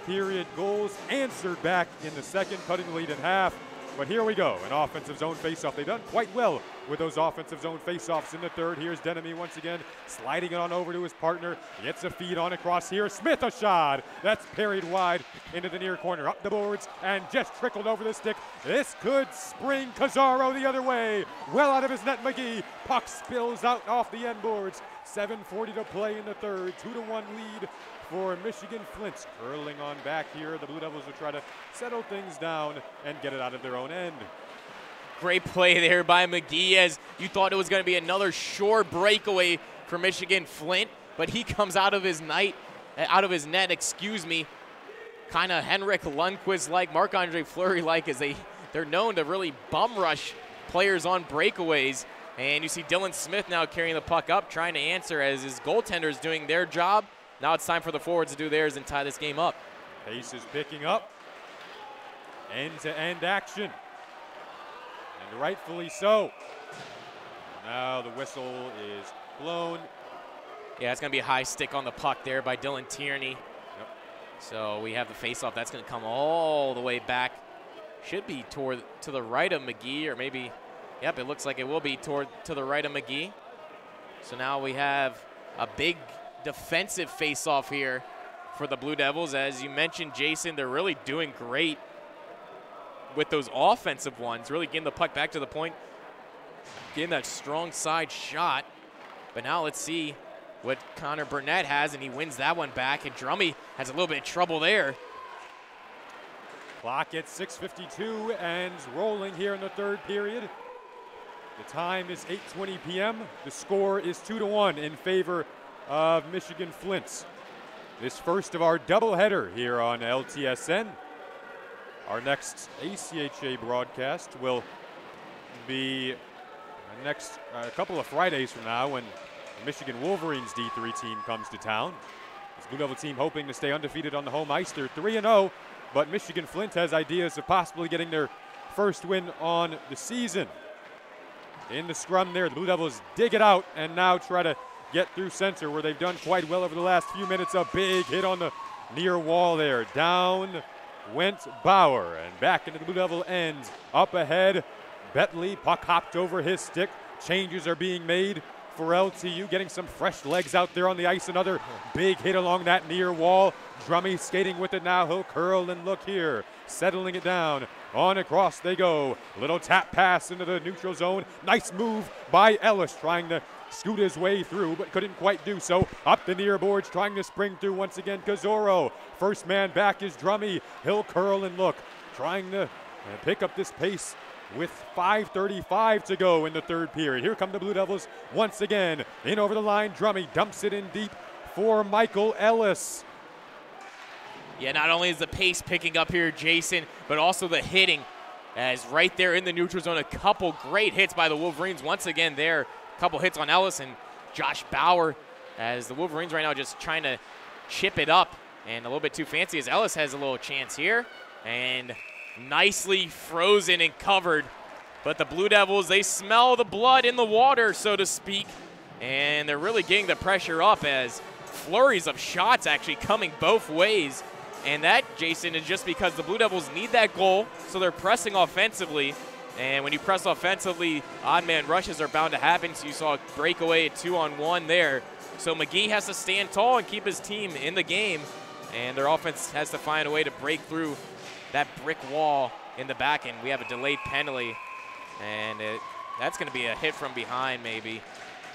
period goals, answered back in the second, cutting the lead in half. But here we go, an offensive zone faceoff. They've done quite well with those offensive zone faceoffs in the third. Here's Denemy once again, sliding it on over to his partner. Gets a feed on across here. Smith, a shot. That's parried wide into the near corner, up the boards, and just trickled over the stick. This could spring Cazzaro the other way. Well out of his net, McGee. Puck spills out off the end boards. 7:40 to play in the third. 2-1 lead for Michigan Flint. Curling on back here. The Blue Devils will try to settle things down and get it out of their own end. Great play there by McGee, as you thought it was going to be another short breakaway for Michigan Flint, but he comes out of his net, kind of Henrik Lundqvist-like, Marc-Andre Fleury-like, as they're known to really bum rush players on breakaways. And you see Dylan Smith now carrying the puck up, trying to answer as his goaltenders doing their job. Now it's time for the forwards to do theirs and tie this game up. Pace is picking up. End-to-end action. And rightfully so. Now the whistle is blown. Yeah, it's going to be a high stick on the puck there by Dylan Tierney. Yep. So we have the face-off. That's going to come all the way back. Should be to the right of McGee, or maybe, yep, it looks like it will be to the right of McGee. So now we have a big defensive face-off here for the Blue Devils. As you mentioned, Jason, they're really doing great with those offensive ones, really getting the puck back to the point, getting that strong side shot. But now let's see what Connor Burnett has, and he wins that one back, and Drummy has a little bit of trouble there. Clock at 6:52 and rolling here in the third period. The time is 8:20 p.m. The score is 2-1 in favor of Michigan Flint. This first of our doubleheader here on LTSN. Our next ACHA broadcast will be next a couple of Fridays from now, when the Michigan Wolverines D3 team comes to town. This Blue Devil team hoping to stay undefeated on the home ice. They're 3-0, but Michigan Flint has ideas of possibly getting their first win on the season. In the scrum there, the Blue Devils dig it out and now try to get through center, where they've done quite well over the last few minutes. A big hit on the near wall there. Down went Bauer, and back into the Blue Devil end. Up ahead, Betley, puck hopped over his stick. Changes are being made for LTU, getting some fresh legs out there on the ice. Another big hit along that near wall. Drummy skating with it now. He'll curl and look here. Settling it down. On across they go. Little tap pass into the neutral zone. Nice move by Ellis, trying to scoot his way through, but couldn't quite do so. Up the near boards, trying to spring through once again. Cazzaro. First man back is Drummy. He'll curl and look, trying to pick up this pace with 5:35 to go in the third period. Here come the Blue Devils once again. In over the line, Drummy dumps it in deep for Michael Ellis. Yeah, not only is the pace picking up here, Jason, but also the hitting, as right there in the neutral zone, a couple great hits by the Wolverines once again there. A couple hits on Ellis and Josh Bauer, as the Wolverines right now just trying to chip it up, and a little bit too fancy, as Ellis has a little chance here, and nicely frozen and covered. But the Blue Devils, they smell the blood in the water, so to speak, and they're really getting the pressure up, as flurries of shots actually coming both ways. And that, Jason, is just because the Blue Devils need that goal, so they're pressing offensively. And when you press offensively, odd man rushes are bound to happen. So you saw a breakaway at 2-on-1 there. So McGee has to stand tall and keep his team in the game. And their offense has to find a way to break through that brick wall in the back end. We have a delayed penalty. And that's going to be a hit from behind maybe.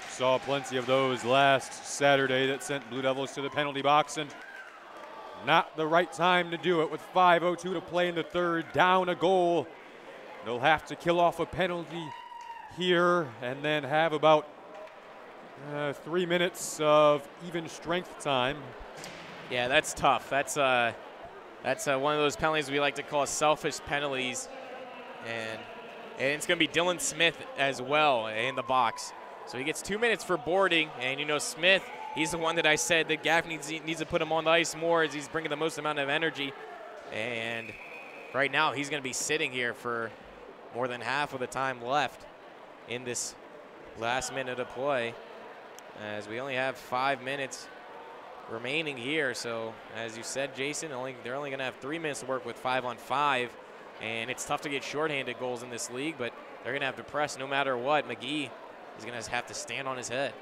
Saw plenty of those last Saturday that sent Blue Devils to the penalty box, and not the right time to do it with 5:02 to play in the third, down a goal. They'll have to kill off a penalty here and then have about 3 minutes of even strength time. Yeah, that's tough. That's one of those penalties we like to call selfish penalties, and it's going to be Dylan Smith as well in the box. So he gets 2 minutes for boarding, and you know Smith, he's the one that I said that Gaffney needs to put him on the ice more as he's bringing the most amount of energy. And right now he's going to be sitting here for more than half of the time left in this last minute of play, as we only have 5 minutes remaining here. So as you said, Jason, they're only going to have 3 minutes to work with 5-on-5, and it's tough to get shorthanded goals in this league, but they're going to have to press no matter what. McGee is going to have to stand on his head.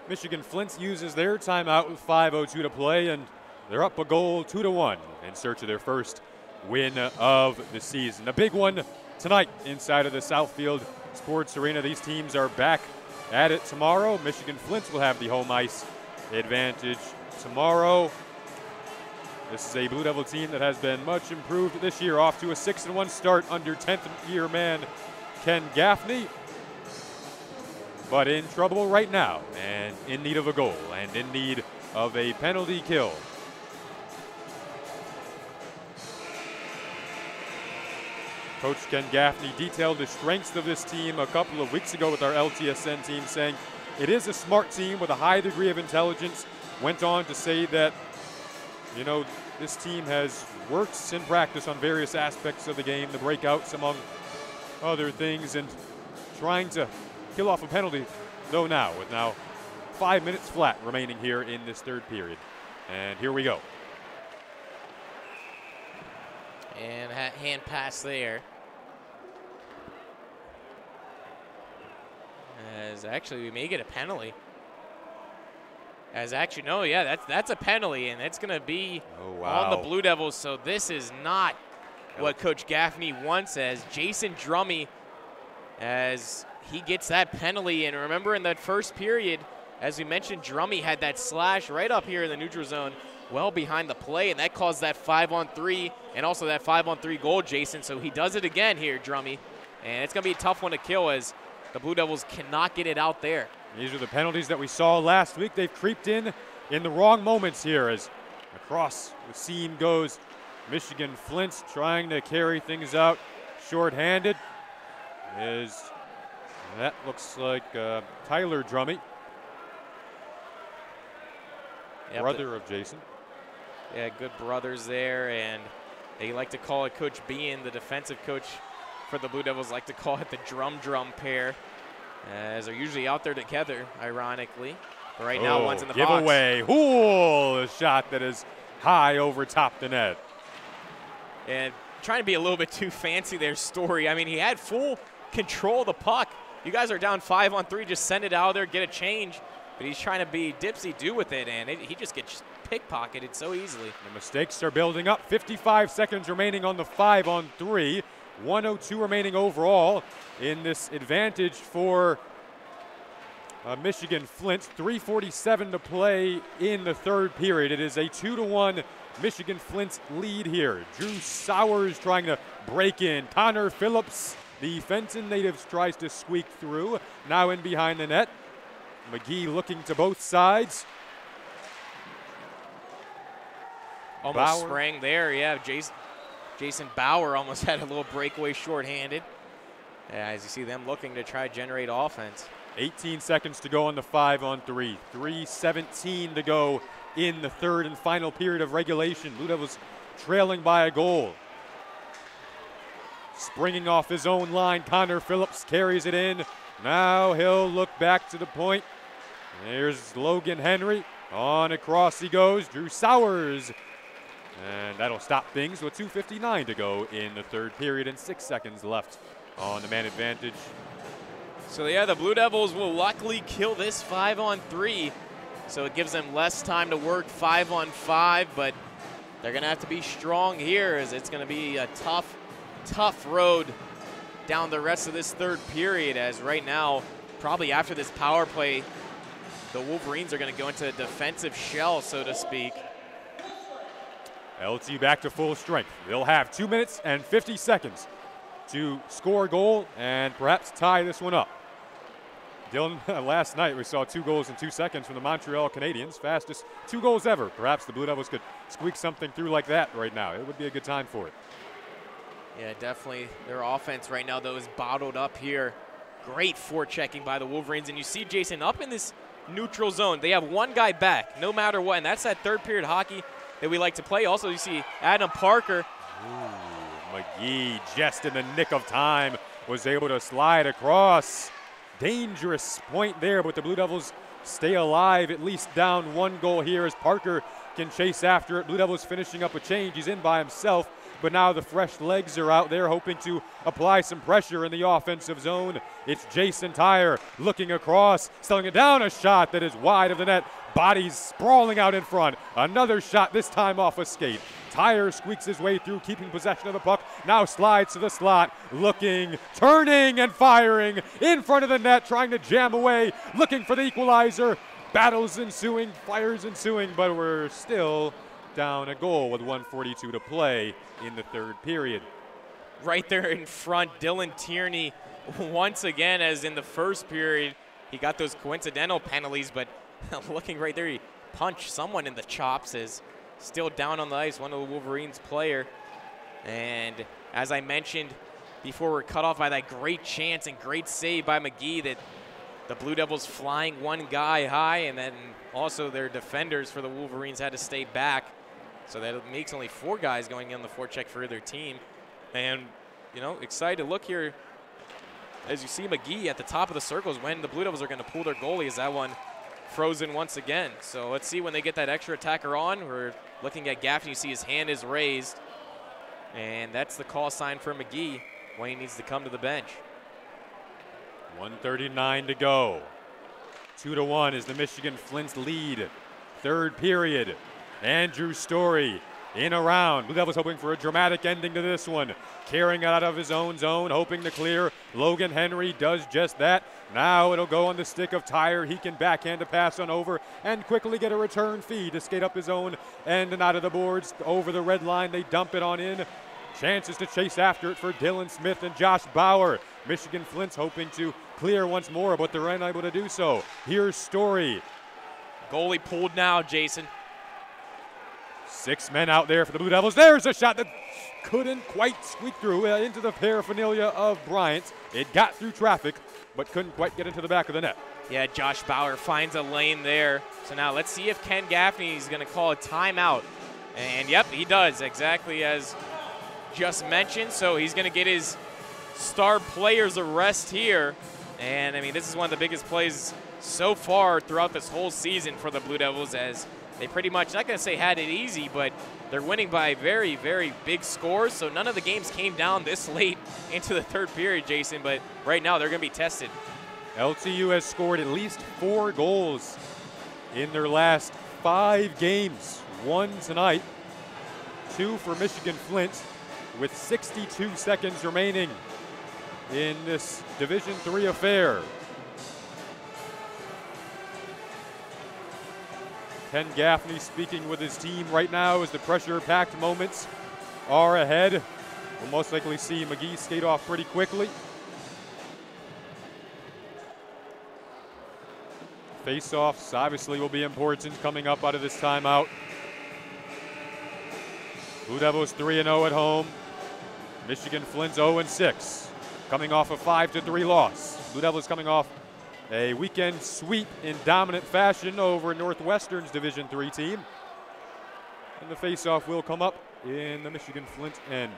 Michigan Flint uses their timeout with 5:02 to play, and they're up a goal 2-1 in search of their first win of the season. A big one tonight inside of the Southfield Sports Arena. These teams are back at it tomorrow. Michigan Flint will have the home ice advantage tomorrow. This is a Blue Devil team that has been much improved this year, off to a 6-1 start under 10th year man Ken Gaffney, but in trouble right now and in need of a goal and in need of a penalty kill. Coach Ken Gaffney detailed the strengths of this team a couple of weeks ago with our LTSN team, saying it is a smart team with a high degree of intelligence. Went on to say that, you know, this team has worked in practice on various aspects of the game, the breakouts among other things, and trying to kill off a penalty, though now, with now 5 minutes flat remaining here in this third period. And here we go. And hand pass there. As actually we may get a penalty. As actually, no, yeah, that's a penalty, and it's going to be on the Blue Devils. So this is not what Coach Gaffney wants, as Jason Drummey, as he gets that penalty. And remember in that first period, as we mentioned, Drummey had that slash right up here in the neutral zone, well behind the play, and that caused that 5-on-3 and also that 5-on-3 goal, Jason. So he does it again here, Drummey, and it's going to be a tough one to kill as the Blue Devils cannot get it out there. These are the penalties that we saw last week. They've creeped in the wrong moments here, as across the seam goes Michigan Flint, trying to carry things out shorthanded. That looks like Tyler Drummey, brother of Jason. Yeah, good brothers there, and they like to call it Coach Bean, the defensive coach for the Blue Devils, like to call it the drum pair, as they're usually out there together, ironically. But right now, one's in the box. Giveaway. Ooh, a shot that is high over top the net. And trying to be a little bit too fancy there, Story. I mean, he had full control of the puck. You guys are down 5-on-3, just send it out there, get a change. But he's trying to be dipsy-do with it, and he just gets pickpocketed so easily. The mistakes are building up. 55 seconds remaining on the 5-on-3. 1:02 remaining overall in this advantage for Michigan Flint. 3:47 to play in the third period. It is a 2-1 Michigan Flint lead here. Drew Sowers trying to break in. Connor Phillips, the Fenton natives, tries to squeak through. Now in behind the net. McGee looking to both sides. Almost sprang there, yeah. Jason Bauer almost had a little breakaway shorthanded. As you see them looking to try to generate offense. 18 seconds to go on the 5-on-3. 3:17 to go in the third and final period of regulation. Blue Devils trailing by a goal. Springing off his own line, Connor Phillips carries it in. Now he'll look back to the point. There's Logan Henry. On across he goes. Drew Sowers. And that'll stop things with 2:59 to go in the third period and 6 seconds left on the man advantage. So yeah, the Blue Devils will luckily kill this 5-on-3. So it gives them less time to work 5-on-5, but they're gonna have to be strong here as it's gonna be a tough road down the rest of this third period, as right now, probably after this power play, the Wolverines are gonna go into a defensive shell, so to speak. LTU back to full strength. They'll have 2 minutes and 50 seconds to score a goal and perhaps tie this one up. Dylan, last night we saw 2 goals in 2 seconds from the Montreal Canadiens, fastest 2 goals ever. Perhaps the Blue Devils could squeak something through like that right now. It would be a good time for it. Yeah, definitely. Their offense right now, though, is bottled up here. Great forechecking by the Wolverines. And you see, Jason, up in this neutral zone, they have one guy back no matter what, and that's that third period hockey that we like to play. Also, you see Adam Parker. Ooh, McGee just in the nick of time was able to slide across. Dangerous point there, but the Blue Devils stay alive, at least down 1 goal here as Parker can chase after it. Blue Devils finishing up a change. He's in by himself, but now the fresh legs are out there hoping to apply some pressure in the offensive zone. It's Jason Tyre looking across, selling it down, a shot that is wide of the net. Bodies sprawling out in front. Another shot, this time off a skate. Tyre squeaks his way through, keeping possession of the puck. Now slides to the slot, looking, turning, and firing in front of the net, trying to jam away, looking for the equalizer. Battles ensuing, fires ensuing, but we're still down a goal with 1:42 to play in the third period. Right there in front, Dylan Tierney, once again, as in the first period, he got those coincidental penalties, but looking right there, he punched someone in the chops, is still down on the ice, one of the Wolverines player. And as I mentioned before, we're cut off by that great chance and great save by McGee, that the Blue Devils flying one guy high, and then also their defenders for the Wolverines had to stay back. So that makes only 4 guys going in the forecheck for their team. And, you know, excited to look here as you see McGee at the top of the circles when the Blue Devils are going to pull their goalie, as that one frozen once again. So let's see when they get that extra attacker on. We're looking at Gaffney. You see his hand is raised. And that's the call sign for McGee when he needs to come to the bench. 1:39 to go. 2-1 is the Michigan Flint's lead. Third period. Andrew Story in around. Blue Devils hoping for a dramatic ending to this one. Carrying it out of his own zone, hoping to clear. Logan Henry does just that. Now it'll go on the stick of Tyre. He can backhand a pass on over and quickly get a return feed to skate up his own end and out of the boards. Over the red line, they dump it on in. Chances to chase after it for Dylan Smith and Josh Bauer. Michigan Flint's hoping to clear once more, but they're unable to do so. Here's Story. Goalie pulled now, Jason. 6 men out there for the Blue Devils. There's a shot that couldn't quite squeak through into the paraphernalia of Bryant. It got through traffic, but couldn't quite get into the back of the net. Yeah, Josh Bauer finds a lane there. So now let's see if Ken Gaffney is going to call a timeout. And yep, he does, exactly as just mentioned. So he's going to get his star players a rest here. And I mean, this is one of the biggest plays so far throughout this whole season for the Blue Devils, as they pretty much, not going to say had it easy, but they're winning by very, very big scores. So none of the games came down this late into the third period, Jason, but right now they're going to be tested. LTU has scored at least 4 goals in their last 5 games. 1 tonight, 2 for Michigan Flint, with 62 seconds remaining in this Division III affair. Ken Gaffney speaking with his team right now as the pressure-packed moments are ahead. We'll most likely see McGee skate off pretty quickly. Face-offs obviously will be important coming up out of this timeout. Blue Devils 3-0 at home. Michigan Flint's 0-6, coming off a 5-3 loss. Blue Devils coming off a weekend sweep in dominant fashion over Northwestern's Division III team. And the face-off will come up in the Michigan Flint end.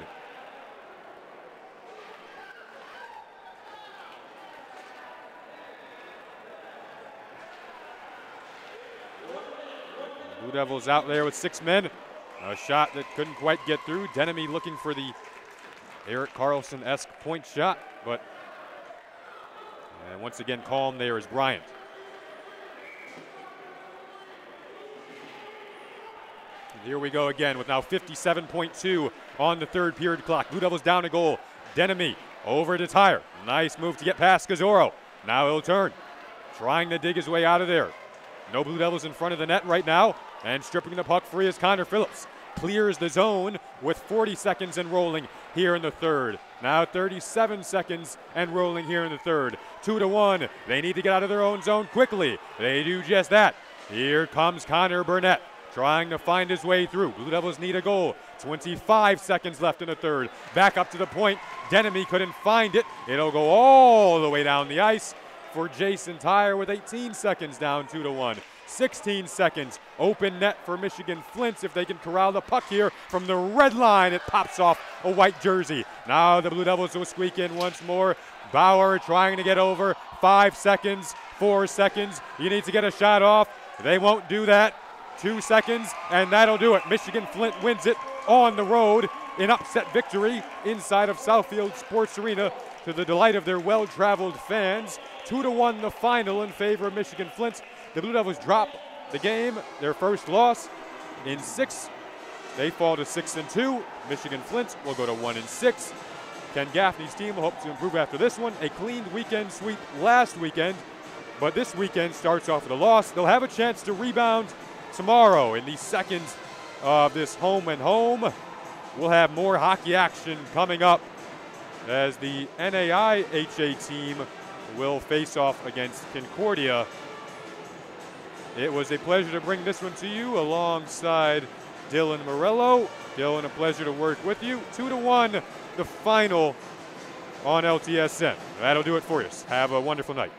Blue Devils out there with 6 men. A shot that couldn't quite get through. Denemy looking for the Eric Carlson-esque point shot, but and once again calm there is Bryant. And here we go again with now 57.2 on the third period clock. Blue Devils down a goal. Denemy over to Tyre. Nice move to get past Gazzoro. Now he'll turn, trying to dig his way out of there. No Blue Devils in front of the net right now, and stripping the puck free is Connor Phillips. Clears the zone with 40 seconds and rolling here in the third. Now 37 seconds and rolling here in the third. 2-1. They need to get out of their own zone quickly. They do just that. Here comes Connor Burnett trying to find his way through. Blue Devils need a goal. 25 seconds left in the third. Back up to the point. Denemy couldn't find it. It'll go all the way down the ice for Jason Tyre with 18 seconds down 2-1. 16 seconds. Open net for Michigan Flint if they can corral the puck here from the red line. It pops off a white jersey. Now the Blue Devils will squeak in once more. Bauer trying to get over. 5 seconds, 4 seconds. You need to get a shot off. They won't do that. 2 seconds, and that'll do it. Michigan Flint wins it on the road in upset victory inside of Southfield Sports Arena to the delight of their well-traveled fans. 2-1 the final in favor of Michigan Flint. The Blue Devils drop the game, their first loss in 6. They fall to 6-2. Michigan Flint will go to 1-6. Ken Gaffney's team will hope to improve after this one. A clean weekend sweep last weekend, but this weekend starts off with a loss. They'll have a chance to rebound tomorrow in the second of this home and home. We'll have more hockey action coming up as the NAIHA team will face off against Concordia. It was a pleasure to bring this one to you alongside Dylan Morello. Dylan, a pleasure to work with you. 2-1, the final on LTSN. That'll do it for us. Have a wonderful night.